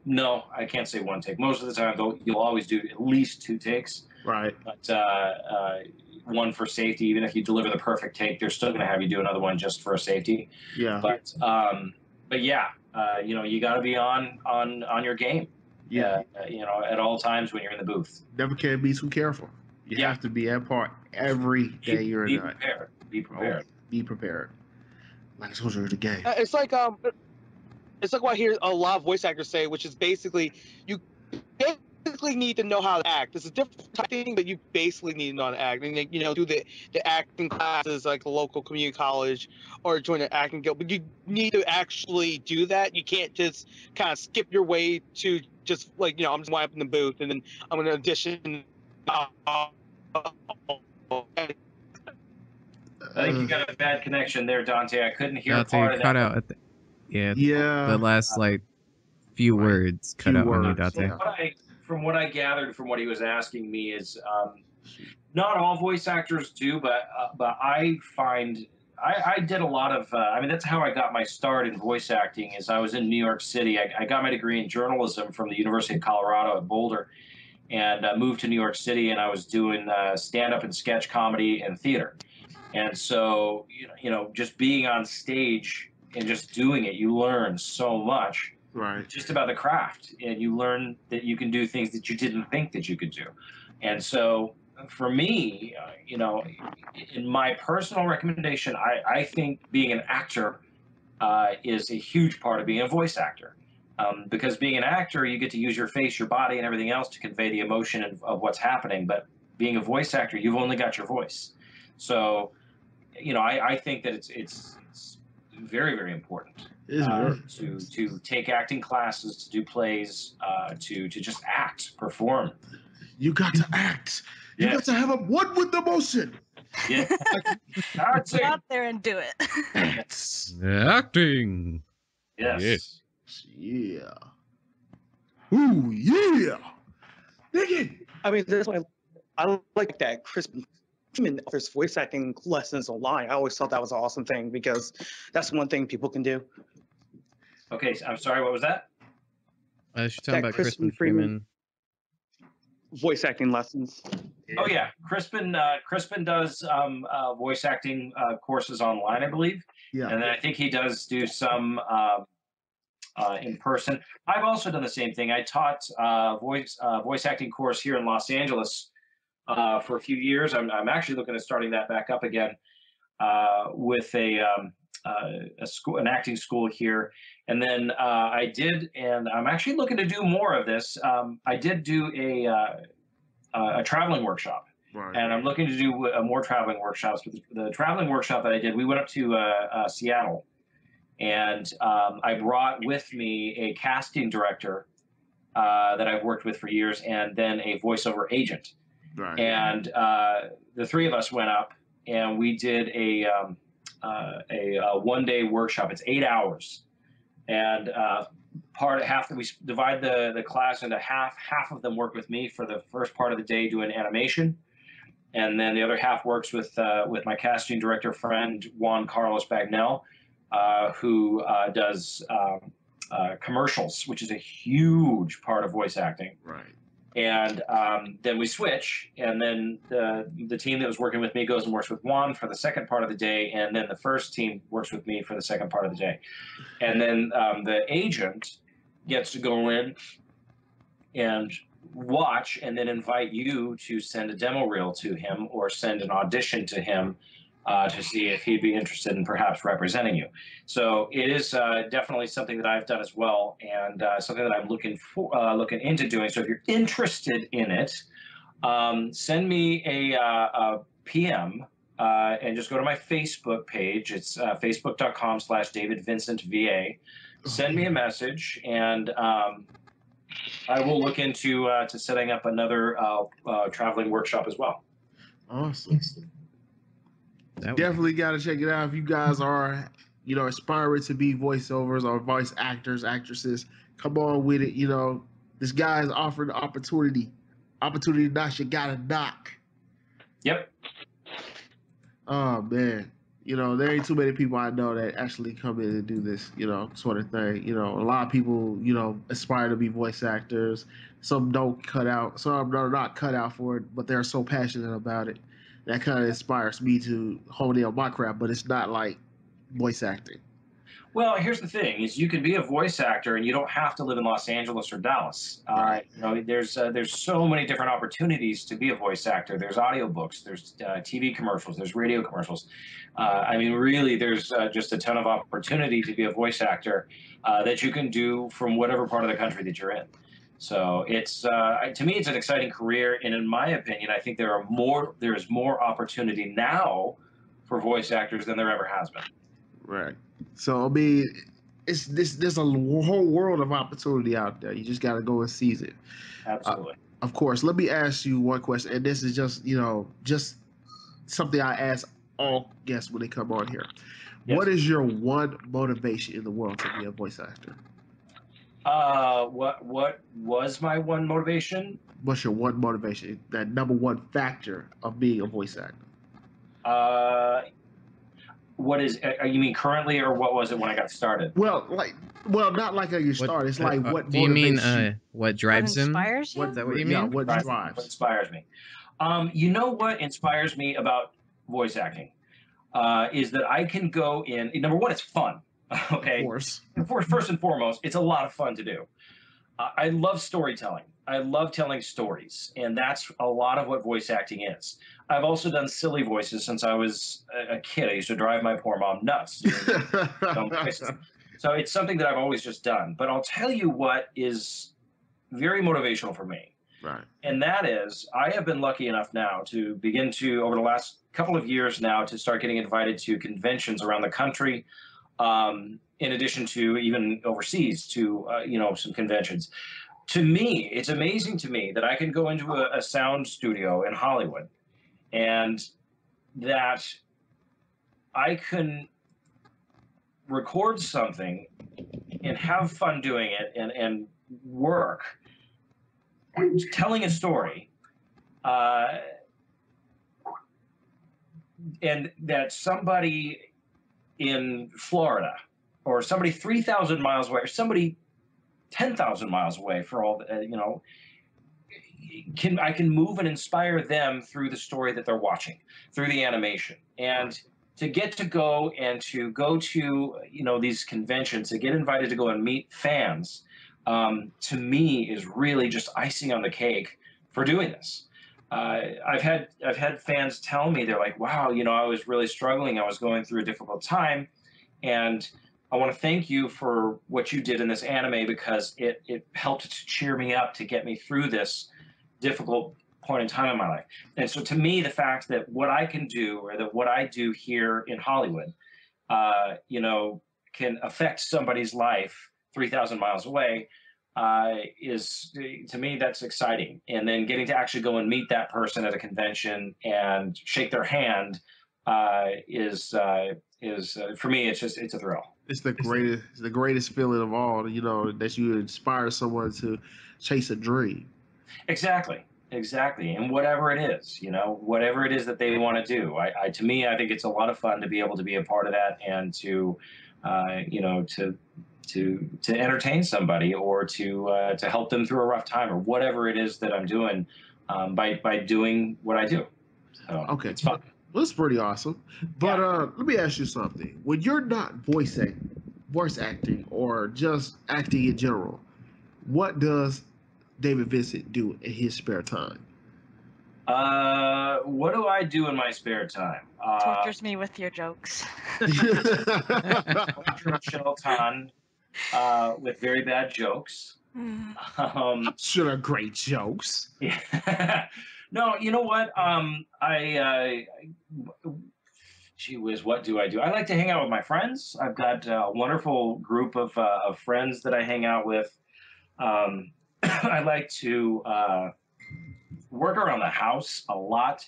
no, I can't say one take. Most of the time, you'll always do at least 2 takes. Right. But one for safety. Even if you deliver the perfect take, they're still going to have you do another one just for safety. Yeah. But yeah, you got to be on your game. Yeah. At all times when you're in the booth. Never can be too careful. You have to be at par every day you're in there. Be prepared. Be prepared. Like a soldier of the game. It's like what I hear a lot of voice actors say, which is basically you basically need to know how to act. It's a different type of thing, but you basically need to know how to act. And do the acting classes like the local community college or join an acting guild. But you need to actually do that. You can't just kind of skip your way to just I'm just going up in the booth and then I'm going to audition. I think you got a bad connection there, Dante. I couldn't hear Dante, part of that. cut out at the last few words cut out on you, Dante. From what I gathered from what he was asking me is not all voice actors do, but I find I did a lot of that's how I got my start in voice acting. Is I was in New York City. I got my degree in journalism from the University of Colorado at Boulder, and moved to New York City, and I was doing stand-up and sketch comedy and theater. And so just being on stage and just doing it, you learn so much. Right. Just about the craft, and you learn that you can do things that you didn't think that you could do. And so for me, in my personal recommendation, I think being an actor is a huge part of being a voice actor. Because being an actor, you get to use your face, your body, and everything else to convey the emotion of what's happening. But being a voice actor, you've only got your voice. So, I think that it's very, very important to take acting classes, to do plays, to just act, perform. You got to act. You got to have a one with the motion. Yeah. Go out there and do it. Acting. Yes. Yeah. Ooh, yeah. Nigga. I mean, that's why I like that Crispin Freeman offers voice acting lessons online. I always thought that was an awesome thing because that's one thing people can do. Okay, so I'm sorry. What was that? She's talking That about Crispin Crispin Freeman. Voice acting lessons. Oh yeah, Crispin does voice acting courses online, I believe. Yeah. And then I think he does do some in person. I've also done the same thing. I taught voice acting course here in Los Angeles for a few years. I'm actually looking at starting that back up again with a school, an acting school here. And then I did, and I'm actually looking to do more of this. I did do a traveling workshop. Right. And I'm looking to do more traveling workshops. But the traveling workshop that I did, we went up to Seattle, and I brought with me a casting director that I've worked with for years, and then a voiceover agent. Right. And the three of us went up, and we did a one-day workshop. It's 8 hours, and we divide the class into half. Half of them work with me for the first part of the day doing animation, and then the other half works with my casting director friend Juan Carlos Bagnell, who does commercials, which is a huge part of voice acting. Right. And then we switch, and then the team that was working with me goes and works with Juan for the second part of the day, and then the first team works with me for the second part of the day. And then the agent gets to go in and watch and then invite you to send a demo reel to him or send an audition to him to see if he'd be interested in perhaps representing you. So it is definitely something that I've done as well, and something that I'm looking into doing. So if you're interested in it, send me a PM and just go to my Facebook page. It's facebook.com/DavidVincentVA. Send me a message, and I will look into to setting up another traveling workshop as well. Awesome. Definitely got to check it out if you guys are, aspiring to be voiceovers or voice actors, actresses. Come on with it. This guy is offering the opportunity. Opportunity knocks, you gotta knock. Yep. Oh man, there ain't too many people I know that actually come in and do this, sort of thing. A lot of people, aspire to be voice actors. Some don't cut out. Some are not cut out for it, but they're so passionate about it. That kind of inspires me to hone in on my craft, but it's not like voice acting. Well, here's the thing: is you can be a voice actor, and you don't have to live in Los Angeles or Dallas. Right. There's so many different opportunities to be a voice actor. There's audiobooks, there's TV commercials, there's radio commercials. Really, there's just a ton of opportunity to be a voice actor that you can do from whatever part of the country that you're in. So it's to me, it's an exciting career, and in my opinion, I think there is more opportunity now for voice actors than there ever has been. Right. So there's a whole world of opportunity out there. You just got to go and seize it. Absolutely. Of course. Let me ask you one question, and this is just something I ask all guests when they come on here. Yes. What is your one motivation in the world to be a voice actor? What was my one motivation? What's your one motivation? That number one factor of being a voice actor? What is? You mean currently, or what was it when I got started? Well, not like how you started. It's like what do you mean? What drives him? Inspires you? Is that what you mean? Yeah, what drives? What inspires me? You know what inspires me about voice acting is that I can go in. Number one, it's fun. Okay. Of course. First and foremost, it's a lot of fun to do. I love storytelling. I love telling stories, and that's a lot of what voice acting is. I've also done silly voices since I was a kid. I used to drive my poor mom nuts. So it's something that I've always just done. But I'll tell you what is very motivational for me. Right. And that is, I have been lucky enough now to begin to, over the last couple of years now, to start getting invited to conventions around the country. In addition to even overseas to, some conventions. To me, it's amazing to me that I can go into a sound studio in Hollywood and that I can record something and have fun doing it and work telling a story, and that somebody in Florida or somebody 3,000 miles away or somebody 10,000 miles away, for all I can move and inspire them through the story that they're watching, through the animation. And to get to go to these conventions, to get invited to go and meet fans, to me is really just icing on the cake for doing this. I've had fans tell me, they're like, wow, I was really struggling. I was going through a difficult time, and I want to thank you for what you did in this anime, because it helped to cheer me up, to get me through this difficult point in time in my life. And so to me, the fact that what I can do, or that what I do here in Hollywood, can affect somebody's life 3,000 miles away, is, to me, that's exciting. And then getting to actually go and meet that person at a convention and shake their hand is for me, it's a thrill. It's the greatest feeling of all, that you inspire someone to chase a dream. Exactly. And whatever it is, whatever it is that they want to do, to me, I think it's a lot of fun to be able to be a part of that, and to entertain somebody, or to help them through a rough time, or whatever it is that I'm doing, by doing what I do. So okay, it's fun. Well, that's pretty awesome. But let me ask you something. When you're not voice acting, or just acting in general, what does David Vincent do in his spare time? What do I do in my spare time? Tortures me with your jokes. Michelle with very bad jokes. I'm sure they're great jokes. Yeah. No, you know what? Gee whiz, what do? I like to hang out with my friends. I've got a wonderful group of friends that I hang out with. I like to work around the house a lot.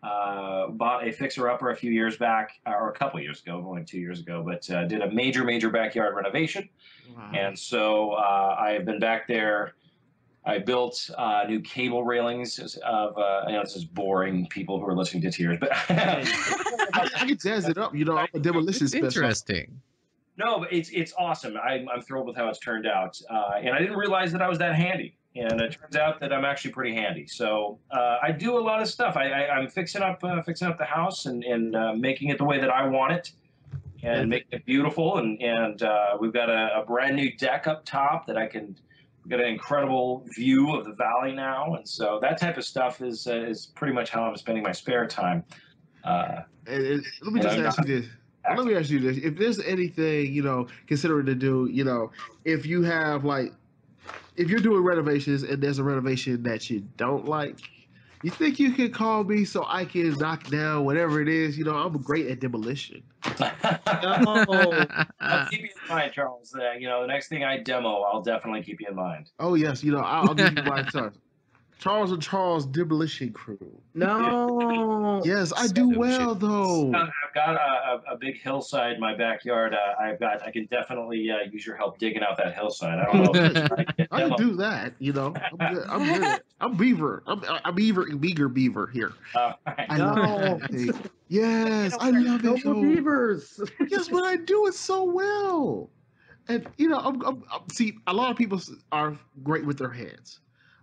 Bought a fixer-upper a few years back, or a couple years ago, only 2 years ago, but did a major backyard renovation. Wow. And so I've been back there. I built new cable railings of, this is boring people who are listening to tears, but I can jazz it up. I'm a demolition specialist. Interesting. No, but it's awesome. I'm thrilled with how it's turned out, and I didn't realize that I was that handy. And it turns out that I'm actually pretty handy. So I do a lot of stuff. I'm fixing up the house and making it the way that I want it, and making it beautiful. And we've got a brand new deck up top that we've got an incredible view of the valley now. And so that type of stuff is pretty much how I'm spending my spare time. Let me ask you this. Let me ask you this. If there's anything, considering to do, if you have if you're doing renovations and there's a renovation that you don't like, you think you can call me so I can knock down whatever it is? I'm great at demolition. I'll keep you in mind, Charles. The next thing I demo, I'll definitely keep you in mind. Oh, yes. I'll give you my touch. Charles and Charles Demolition Crew. No. Yes, I do well though. I've got a big hillside in my backyard. I can definitely use your help digging out that hillside. I don't know. I can do that. I'm good. I'm Beaver. I'm Beaver here. I love it. Yes, I love it. Beavers. Yes, but I do it so well. And see, a lot of people are great with their hands.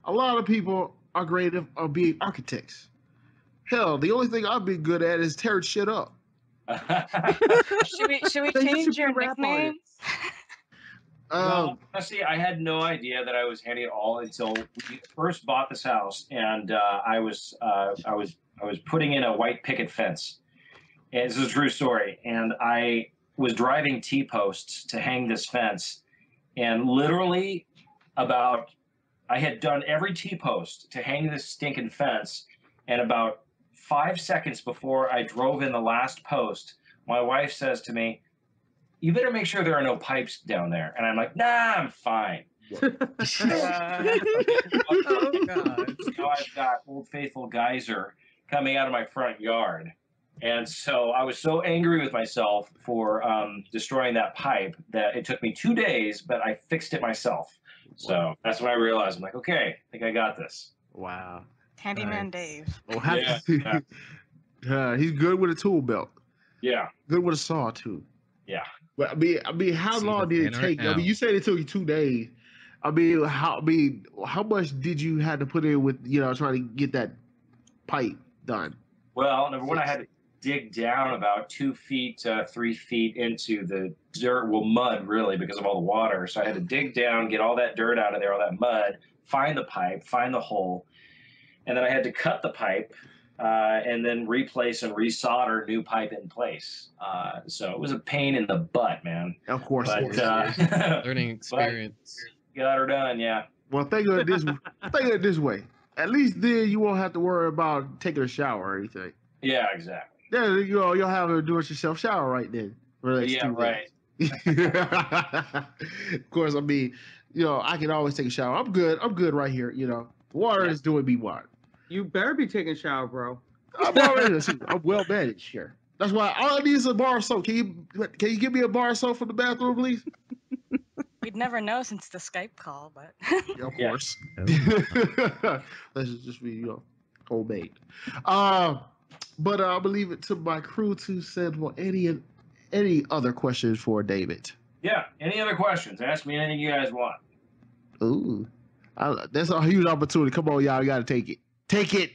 A lot of people are great at being architects. Hell, the only thing I've been good at is tearing shit up. Should we change your nicknames? Well, honestly, I had no idea that I was handy at all until we first bought this house, and I was putting in a white picket fence. And this is a true story. And I was driving T-posts to hang this fence, and literally I had done every T-post to hang this stinking fence, and about 5 seconds before I drove in the last post, my wife says to me, "You better make sure there are no pipes down there." And I'm like, "Nah, I'm fine." Oh, God. Now I've got Old Faithful geyser coming out of my front yard. And so I was so angry with myself for destroying that pipe that it took me 2 days, but I fixed it myself. So that's when I realized, I'm like, okay, I think I got this. Wow. Handyman Dave. Oh, Yeah. he's good with a tool belt. Yeah. Good with a saw too. Yeah. But I mean, how See long the did it fan right take? I mean, now. you said it took you 2 days. I mean, how much did you have to put in with trying to get that pipe done? Well, number one, I had to dig down about 2 feet, 3 feet into the dirt, well, mud really, because of all the water. So I had to dig down, get all that dirt out of there, all that mud, find the pipe, find the hole, and then I had to cut the pipe and then replace and resolder new pipe in place. So it was a pain in the butt, man. Of course, But it is. Learning experience. got her done, yeah. Well, think of it this way. At least then you won't have to worry about taking a shower or anything. Yeah, exactly. Then you'll have to do it yourself shower right then. For the next Yeah, 2 right. days. Of course, I mean, I can always take a shower. I'm good right here. Water is doing me what. You better be taking a shower, bro. I'm well managed here. That's why all I need is a bar of soap. Can you give me a bar of soap from the bathroom, please? We'd never know since the Skype call, but Yeah, of Yeah. course. Let's just be homemade. But I'll leave it to my crew to send for any other questions for David. Yeah. Any other questions? Ask me anything you guys want. Ooh, that's a huge opportunity. Come on, y'all, you gotta take it. Take it.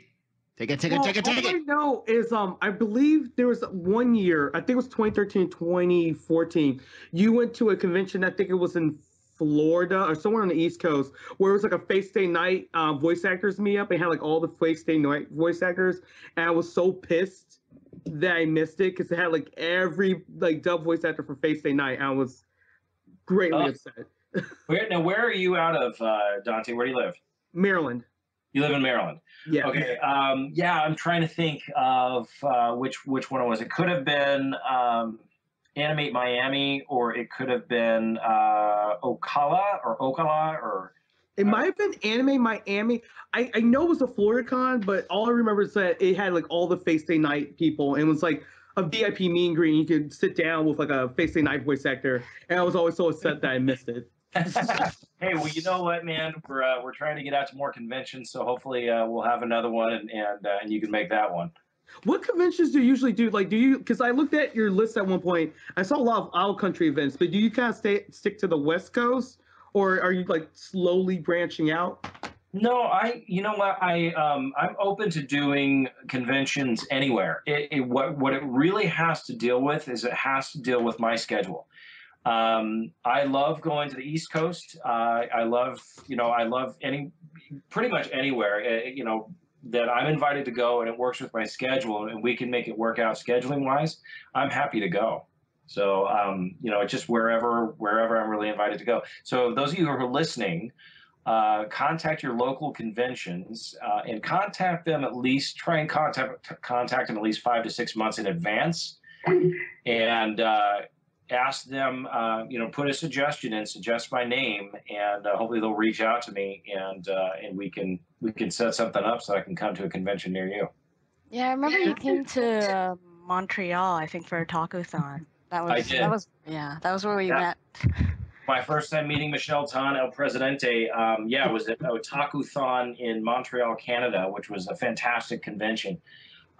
Take it. All I know is, I believe there was 1 year, I think it was 2013, 2014. You went to a convention, I think it was in Florida or somewhere on the East Coast, where it was like a Face Day Night voice actors meet up. They had like all the Face Day Night voice actors, and I was so pissed that I missed it because it had like every dub voice actor for Face Day Night. I was greatly upset. Where are you out of, Dante? Where do you live? Maryland. You live in Maryland. Yeah. Okay. Yeah, I'm trying to think of which one it was. It could have been Animate Miami, or it could have been Ocala or. It might have been Anime Miami. I know it was a FloridaCon, but all I remember is that it had like all the Face Day Night people, and it was like a VIP meet and greet. You could sit down with like a Face Day Night voice actor, and I was always so upset that I missed it. Hey, well, you know what, man? We're trying to get out to more conventions, so hopefully we'll have another one, and you can make that one. What conventions do you usually do? Like, do you? Because I looked at your list at one point. I saw a lot of Owl Country events, but do you kind of stick to the West Coast, or are you like slowly branching out? No, you know what? I'm open to doing conventions anywhere. What it really has to deal with is it has to deal with my schedule. I love going to the East Coast. I love pretty much anywhere, that I'm invited to go and it works with my schedule and we can make it work out scheduling wise. I'm happy to go. So, it's just wherever I'm really invited to go. So those of you who are listening, contact your local conventions and contact them try and contact them at least 5 to 6 months in advance, and ask them, put a suggestion in, suggest my name, and hopefully they'll reach out to me, and we can set something up so I can come to a convention near you. yeah, I remember you came to Montreal, I think, for a Taco-thon. I did. That was where we met. My first time meeting Michelle El Presidente, it was at Otaku-thon in Montreal, Canada, which was a fantastic convention.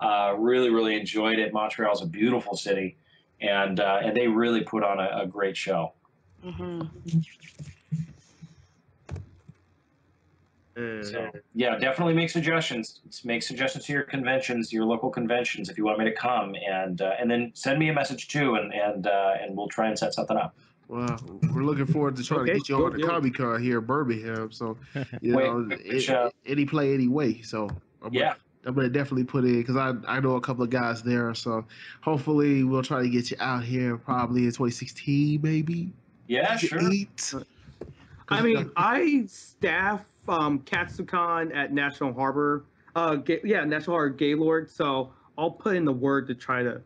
Really, really enjoyed it. Montreal's a beautiful city, and they really put on a great show. Mm-hmm. So, yeah, definitely make suggestions. Make suggestions to your conventions, your local conventions, if you want me to come, and then send me a message too, and we'll try and set something up. Well, we're looking forward to trying to get you on the Comic Con here in Birmingham. So, any play anyway. So, I'm gonna definitely put in, because I know a couple of guys there. So, hopefully, we'll try to get you out here probably in 2016, maybe. Yeah, sure. I mean, I staff Katsucon at National Harbor. National Harbor Gaylord. So I'll put in the word to try to,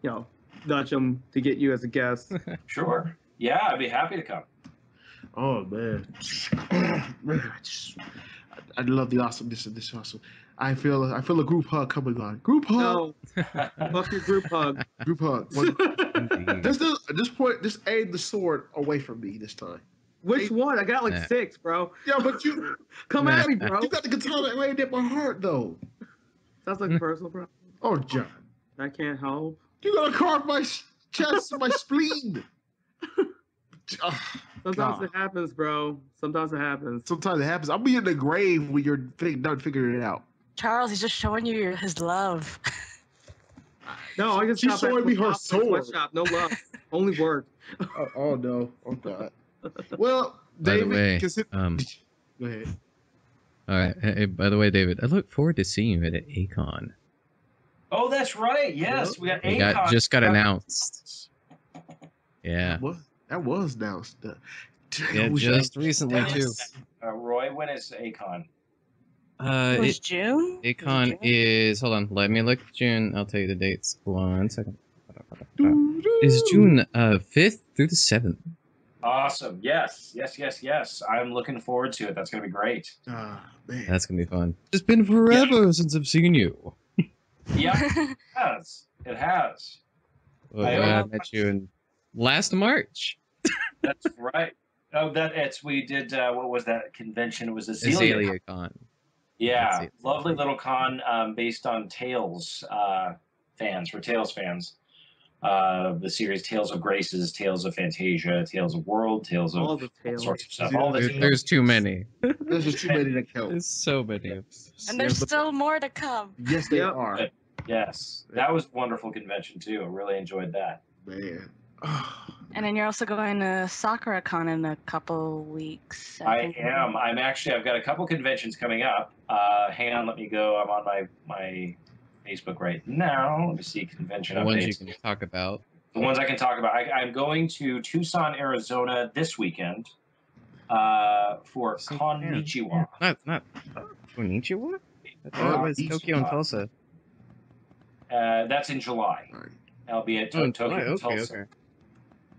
nudge them to get you as a guest. Sure. Yeah, I'd be happy to come. Oh man, I love the awesomeness of this awesome. I feel a group hug coming on. Group hug. No, fuck your group hug. Group hug. Indeed. At this point, just aim the sword away from me this time. Which one? I got like Nah. 6, bro. Yeah, but you Come at me, bro. got the katana aimed at my heart though. Sounds like a personal problem. Oh, John, I can't help. you gonna carve my chest and my spleen. Sometimes it happens, bro. Sometimes it happens. Sometimes it happens. I'll be in the grave when you're done figuring it out. Charles, he's just showing you his love. No, I just She's stopped at showing me her Sweatshop, sword. Sweatshop, no love. Only word. Oh no! Oh God. Well, By the David, way, go ahead. all right. Hey, by the way, David, I look forward to seeing you at ACON. Oh, that's right. Yes, we got ACON. Just got announced. Yeah. That was announced. Yeah, just recently That too. is- Roy, when is ACON? It was June? ACON is, hold on, let me look at June. I'll tell you the dates. 1 second. It's June 5th through the 7th. Awesome. Yes. I'm looking forward to it. That's going to be great. Man. That's gonna be fun. It's been forever since I've seen you. Yeah, it has. It has. Well, I I met you in last March. That's right. Oh, we did, what was that convention? It was Azalea Con. Yeah, That's it. lovely little con based on Tales fans, for Tales fans. The series Tales of Graces, Tales of Fantasia, Tales of World, Tales of All the all tales. sorts of stuff. Yeah, All the There's too many. There's just too many to count. There's so many. And there's still more to come. Yes, they Yep. are. Yes, that was a wonderful convention too. I really enjoyed that. Man. And then you're also going to SakuraCon in a couple weeks. I am. I've got a couple conventions coming up. Hang on, let me go. I'm on my Facebook right now. Let me see convention The ones you updates. can talk about. The ones I can talk about. I'm going to Tucson, Arizona this weekend for Konnichiwa. Not Konnichiwa? I thought it was Tokyo and Tulsa. That's in July. All right. I'll be at Oh, in Tokyo July. and Okay, Tulsa okay.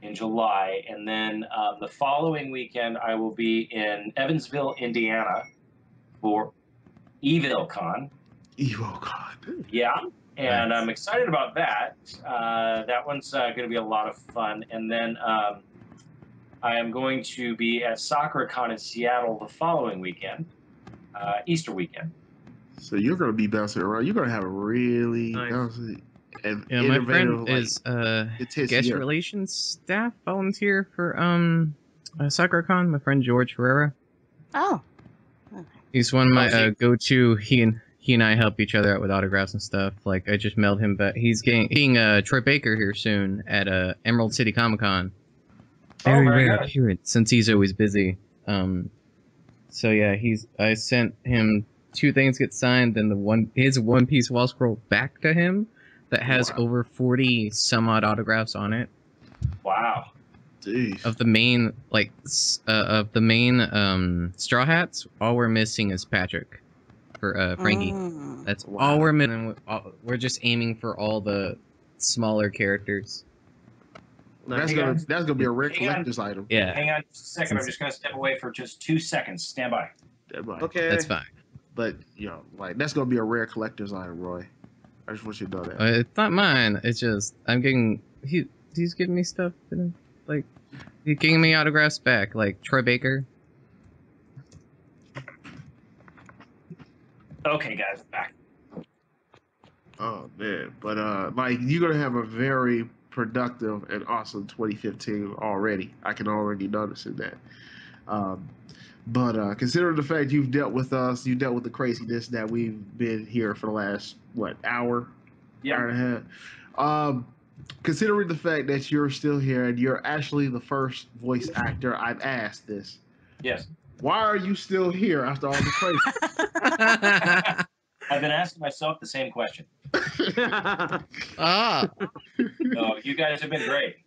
in July. And then the following weekend, I will be in Evansville, Indiana for EvilCon. EvoCon. Yeah. And Nice. I'm excited about that. That one's going to be a lot of fun. And then I am going to be at SakuraCon in Seattle the following weekend, Easter weekend. So you're gonna be bouncing around. You're gonna have a really Nice. bouncing and Yeah, my friend innovative, is intense guest year. relations staff volunteer for SakuraCon. My friend George Herrera. Oh. He's one of my Oh, so go-to. He and I help each other out with autographs and stuff. Like I just mailed him back. He's getting Troy Baker here soon at Emerald City Comic Con. Very very rare good. appearance since he's always busy. So yeah, I sent him 2 things get signed, then his One Piece wall scroll back to him that has Wow. over 40 some odd autographs on it. Wow. Jeez. Of the main Straw Hats, all we're missing is Patrick for Frankie. Mm. That's Wow. all we're missing. We're just aiming for all the smaller characters. That's Hey, gonna guys. be a rare Hang on. collector's item. Yeah, Hang on just a second. I'm just going to step away for just 2 seconds. Stand by. Okay. that's fine. But that's gonna be a rare collector's item, Roy. I just want you to know that. It's not mine. It's just I'm getting he's giving me stuff. Like he's giving me autographs back, like Troy Baker. Okay, guys, back. Oh man, but you're gonna have a very productive and awesome 2015 already. I can already notice in that. But considering the fact you've dealt with us, you dealt with the craziness that we've been here for the last hour Yeah. and a half. Considering the fact that you're still here and you're actually the first voice actor I've asked this, Yes. why are you still here after all the crazy? I've been asking myself the same question. Ah, So you guys have been great.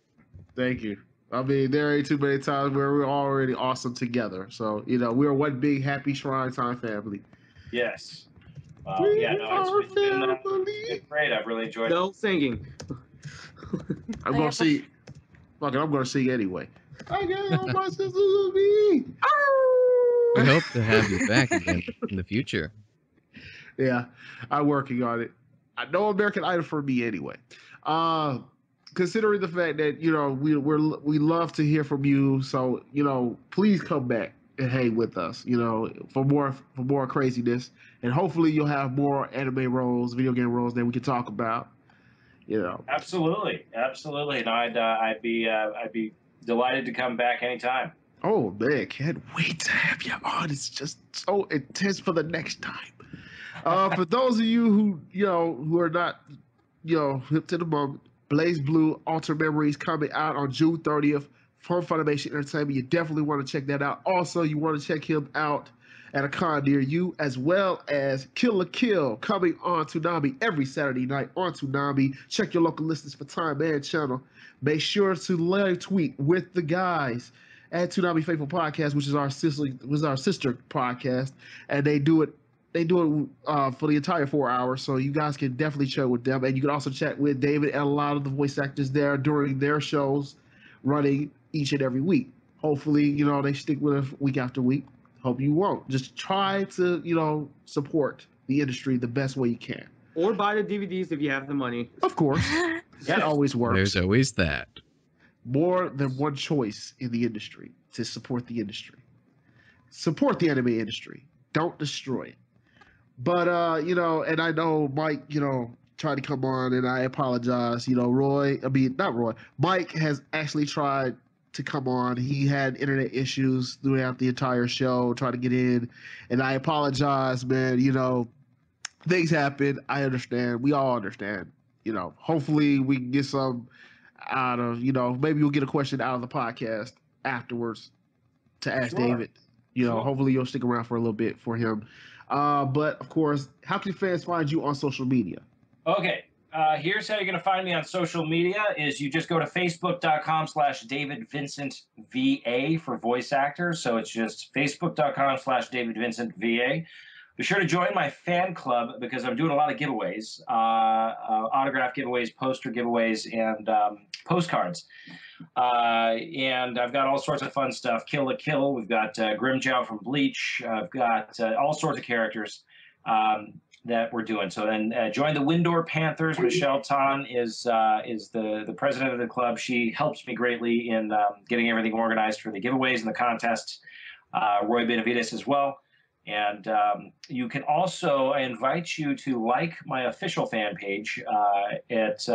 Thank you. I mean, there ain't too many times where we're already awesome together. So, we're one big happy Shrinetime family. Yes. We Yeah, no, are it's been family. great. I've really enjoyed it. No singing. I'm I gonna have sing. Fuck it, I'm gonna sing anyway. I got all my sisters with me. We hope to have you back again in the future. Yeah, I'm working on it. No American Idol for me anyway. Considering the fact that we love to hear from you, so please come back and hang with us. For more craziness, and hopefully you'll have more anime roles, video game roles that we can talk about. Absolutely, and I'd be delighted to come back anytime. Oh man, can't wait to have you on. It's just so intense for the next time. For those of you who are not hip to the moment, Blaze Blue Alter Memories coming out on June 30th from Funimation Entertainment. You definitely want to check that out. Also, you want to check him out at a con near you, as well as Kill la Kill coming on Toonami every Saturday night on Toonami. Check your local listings for time and channel. Make sure to live tweet with the guys at Toonami Faithful Podcast, which is our sister podcast, and they do it for the entire 4 hours, so you guys can definitely chat with them, and you can also chat with David and a lot of the voice actors there during their shows running each and every week. Hopefully, they stick with us week after week. Hope you won't. Just try to, support the industry the best way you can. Or buy the DVDs if you have the money. Of course. That always works. There's always that. More than one choice in the industry to support the industry. Support the anime industry. Don't destroy it. But, and I know Mike, tried to come on, and I apologize. Mike has actually tried to come on. He had internet issues throughout the entire show, trying to get in, and I apologize, man. Things happen. I understand. We all understand. Hopefully we can get some out of, maybe you'll get a question out of the podcast afterwards to ask David. Hopefully you'll stick around for a little bit for him. But of course, how can fans find you on social media? Okay. Here's how you're going to find me on social media is you just go to facebook.com/David Vincent VA for voice actors. So it's just facebook.com/David Vincent VA. Be sure to join my fan club because I'm doing a lot of giveaways, autograph giveaways, poster giveaways, and postcards. And I've got all sorts of fun stuff. Kill la Kill. We've got Grimmjow from Bleach. I've got all sorts of characters that we're doing. So then join the Windor Panthers. Michelle Tan is the president of the club. She helps me greatly in getting everything organized for the giveaways and the contests. Roy Benavides as well. And you can also, I invite you to like my official fan page at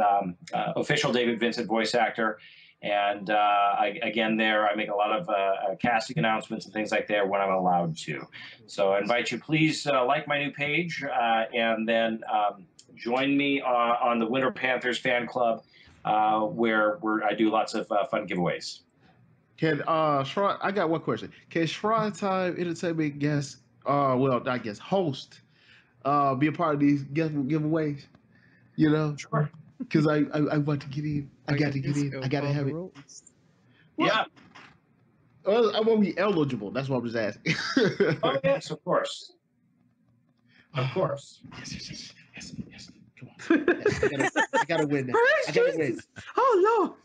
official David Vincent voice actor. And again, there I make a lot of casting announcements and things like that when I'm allowed to. So I invite you, please like my new page and then join me on the Winter Panthers fan club where I do lots of fun giveaways. Can I got one question. Can Shrinetime Entertainment guest, host, be a part of these giveaways? Sure. Because I want to get in. I got to get in. I got to have it. Yeah. Well, I won't be eligible. That's what I'm just asking. Oh, yes, of course. Of course. Yes. Come on. Yes, I gotta win now. I gotta win. Oh, no.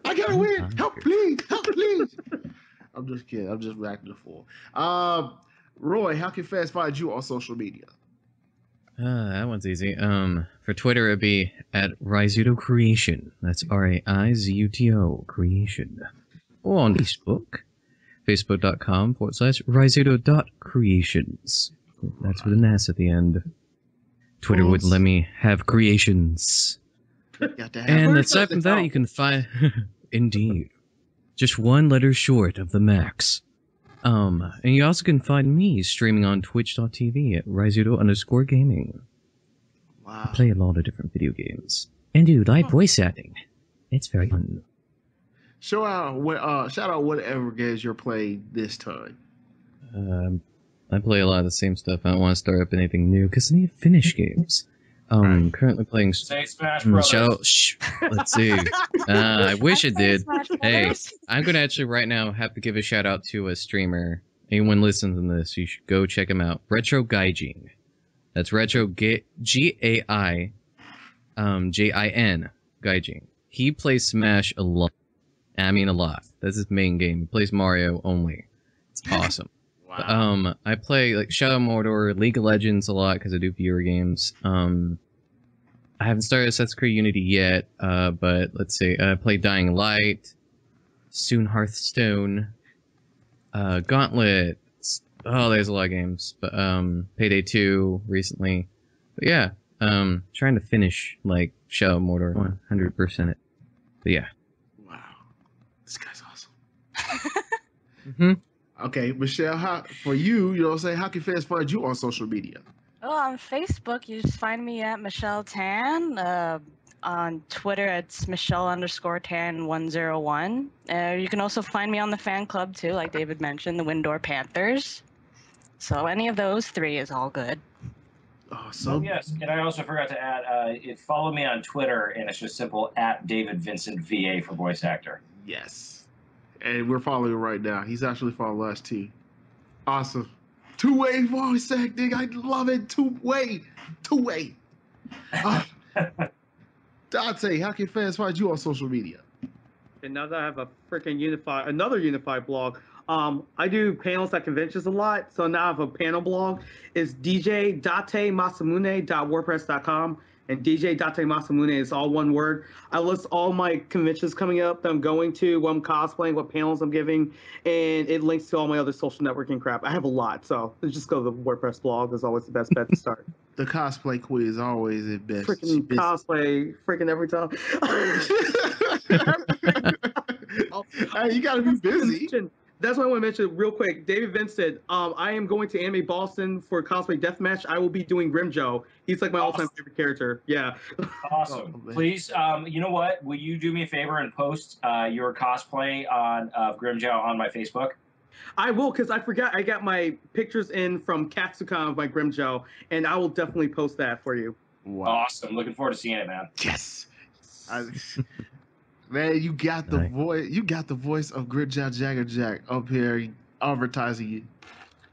I gotta win. Help, please. I'm just kidding. I'm just acting a fool. Roy, how can fans find you on social media? That one's easy. For Twitter, it'd be at Raizuto Creation. That's RAIZUTO Creation. Or on Facebook, facebook.com/Raizuto.creations. That's with an S at the end. Twitter would let me have creations. And aside from that, you can find... Indeed. Just one letter short of the max. And you also can find me streaming on twitch.tv at Raizuto_gaming. Wow. I play a lot of different video games. And do live voice acting. It's very fun. Shout out whatever games you're playing this time. I play a lot of the same stuff. I don't want to start up anything new because I need to finish games. Currently playing... Say Smash Brothers. Let's see. I wish it did. Hey, I'm going to actually right now have to give a shout out to a streamer. Anyone listening to this, you should go check him out. Retro Gaijin. That's Retro G-A-I J-I-N Gaijin. He plays Smash a lot. I mean a lot. That's his main game. He plays Mario only. It's awesome. Wow. I play like Shadow Mordor, League of Legends a lot because I do viewer games. I haven't started Assassin's Creed Unity yet, but let's see. I play Dying Light, soon Hearthstone, Gauntlet. Oh, there's a lot of games. But Payday 2 recently. But yeah, trying to finish like Shadow Mordor 100% it. But yeah. Wow. This guy's awesome. Mm-hmm. Okay, Michelle, for you, you know what I'm saying? How can fans find you on social media? Oh, on Facebook, you just find me at Michelle Tan. On Twitter, it's Michelle_Tan101. You can also find me on the fan club too, like David mentioned, the Windor Panthers. So any of those three is all good. Awesome. Oh, yes, and I also forgot to add, follow me on Twitter, and it's just simple at David Vincent VA for voice actor. Yes. And we're following right now. He's actually following us too. Awesome. Two-way voice acting. I love it. Two-way. Dante, how can fans find you on social media? And now that I have a freaking another Unified blog, I do panels at conventions a lot. So now I have a panel blog. It's dj.masamune.wordpress.com. And DJ Date Masamune is all one word. I list all my conventions coming up that I'm going to, what I'm cosplaying, what panels I'm giving, and it links to all my other social networking crap. I have a lot, so just go to the WordPress blog. Is always the best bet to start. The cosplay queen is always the best. Freaking cosplay, freaking every time. Hey, you gotta be busy. That's what I want to mention real quick. David Vincent, I am going to Anime Boston for Cosplay Deathmatch. I will be doing Grimmjow. He's like my all-time favorite character. Yeah. Awesome. Please, you know what? Will you do me a favor and post your cosplay on Grimmjow on my Facebook? I will, because I forgot I got my pictures in from Katsucon of my Grimmjow, and I will definitely post that for you. Wow. Awesome. Looking forward to seeing it, man. Yes. Man, you got the voice. You got the voice of Grimmjow Jagger Jack up here advertising you.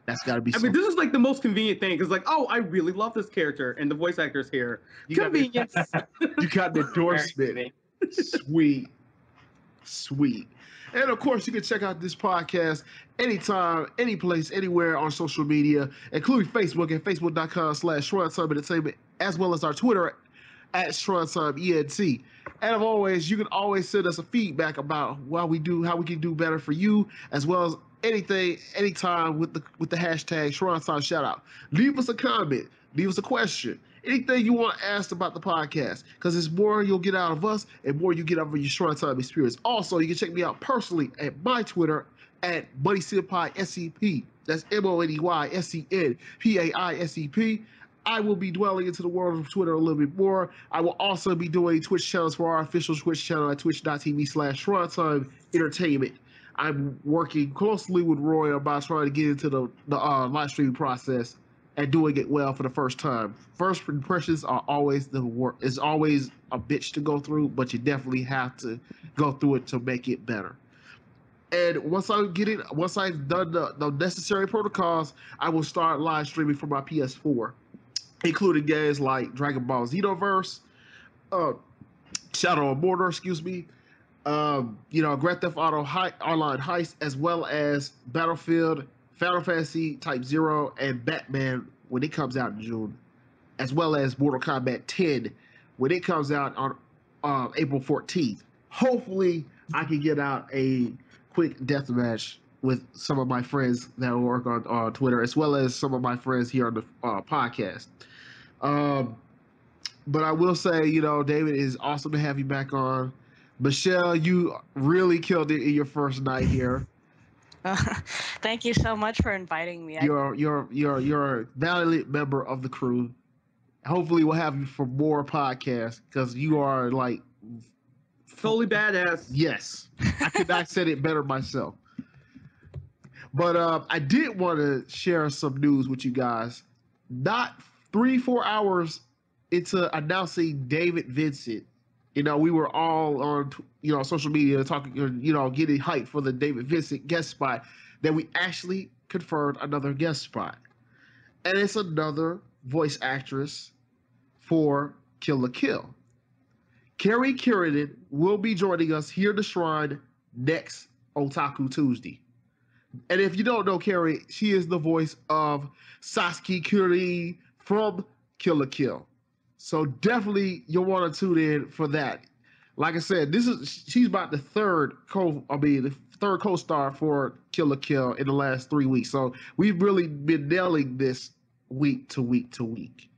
That's got to be. I mean, this is like the most convenient thing because, like, oh, I really love this character, and the voice actor's here. Convenience. You got the endorsement. Sweet. And of course, you can check out this podcast anytime, any place, anywhere on social media, including Facebook at facebook.com/Shrinetime Entertainment, as well as our Twitter at Shrinetime ENT. And as always, you can always send us a feedback about what we do, how we can do better for you, as well as anything, anytime with the hashtag Shrinetime Shoutout. Leave us a comment, leave us a question, anything you want asked about the podcast, because it's more you'll get out of us and more you get out of your Shrinetime experience. Also, you can check me out personally at my Twitter at MoneySenpai SCP. That's MoneySenpaisep. I will be dwelling into the world of Twitter a little bit more. I will also be doing Twitch channels for our official Twitch channel at twitch.tv/Shrinetime Entertainment. I'm working closely with Roy about trying to get into the live streaming process and doing it well for the first time. First impressions are always the work. It's always a bitch to go through, but you definitely have to go through it to make it better. And once I've done the necessary protocols, I will start live streaming from my PS4, including games like Dragon Ball Xenoverse, Shadow of Mordor, Grand Theft Auto Online Heist, as well as Battlefield, Final Fantasy Type 0, and Batman when it comes out in June, as well as Mortal Kombat 10 when it comes out on April 14th. Hopefully, I can get out a quick deathmatch with some of my friends that work on Twitter, as well as some of my friends here on the podcast. But I will say, David, it is awesome to have you back on. Michelle, you really killed it in your first night here. Thank you so much for inviting me. You're a valiant member of the crew. Hopefully, we'll have you for more podcasts because you are like totally badass. Yes, I could not say it better myself. But I did want to share some news with you guys. Not 3-4 hours into announcing David Vincent, we were all on, social media talking, getting hyped for the David Vincent guest spot. That we actually confirmed another guest spot, and it's another voice actress for Kill la Kill. Carrie Kiernan will be joining us here at the Shrine next Otaku Tuesday. And if you don't know Carrie, she is the voice of Sasuke Kuri from Kill la Kill. So definitely you'll want to tune in for that. Like I said, she's about the third co-star for Kill la Kill in the last 3 weeks. So we've really been nailing this week to week to week.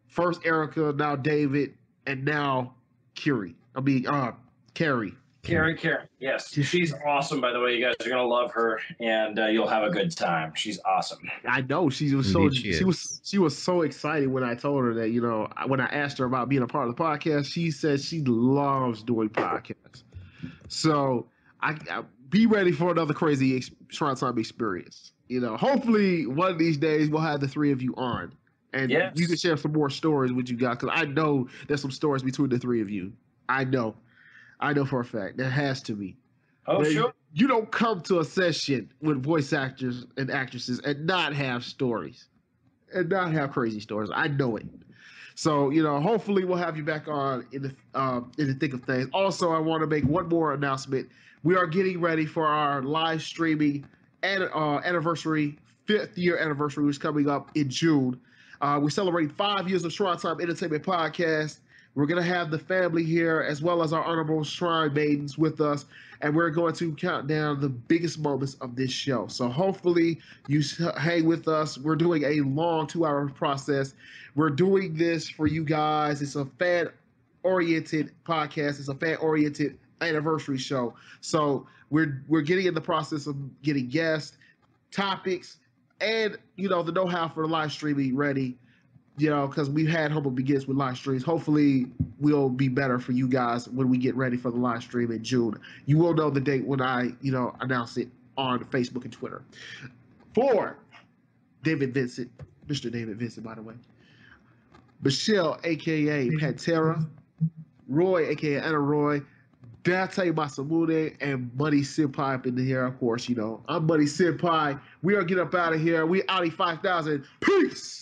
First Erica, now David, and now Carrie. Carrie, yes. She's awesome, by the way. You guys are gonna love her, and you'll have a good time. She's awesome. I know she was so excited when I told her that, when I asked her about being a part of the podcast, she said she loves doing podcasts. So I be ready for another crazy Shrinetime experience. Hopefully one of these days we'll have the three of you on, and you can share some more stories with you guys, because I know there's some stories between the three of you. I know for a fact. There has to be. Oh, sure. You don't come to a session with voice actors and actresses and not have stories. And not have crazy stories. I know it. So, hopefully we'll have you back on in the thick of things. Also, I want to make one more announcement. We are getting ready for our live streaming anniversary, 5th year anniversary, which is coming up in June. We're celebrating 5 years of Shrinetime Entertainment Podcast. We're going to have the family here as well as our honorable Shrine Maidens with us, and we're going to count down the biggest moments of this show. So hopefully you hang with us. We're doing a long 2-hour process. We're doing this for you guys. It's a fan-oriented podcast. It's a fan-oriented anniversary show. So we're getting in the process of getting guests, topics, and, the know-how for the live streaming ready. Because we've had Humble Begins with live streams. Hopefully, we'll be better for you guys when we get ready for the live stream in June. You will know the date when I, announce it on Facebook and Twitter. For David Vincent, Mr. David Vincent, by the way, Michelle AKA Pantara, Roy AKA Anna Roy, Dante Masamune, and Buddy Senpai up in here, of course. I'm Buddy Senpai. We are getting up out of here. We Audi 5000. Peace.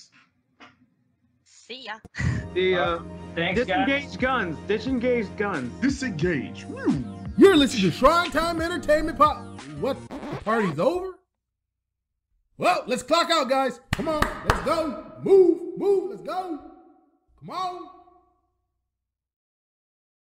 See ya. Thanks, disengage guns. Disengage guns. Disengage. You're listening to Shrinetime Entertainment What? The party's over? Well, let's clock out, guys. Come on, let's go. Move, let's go. Come on.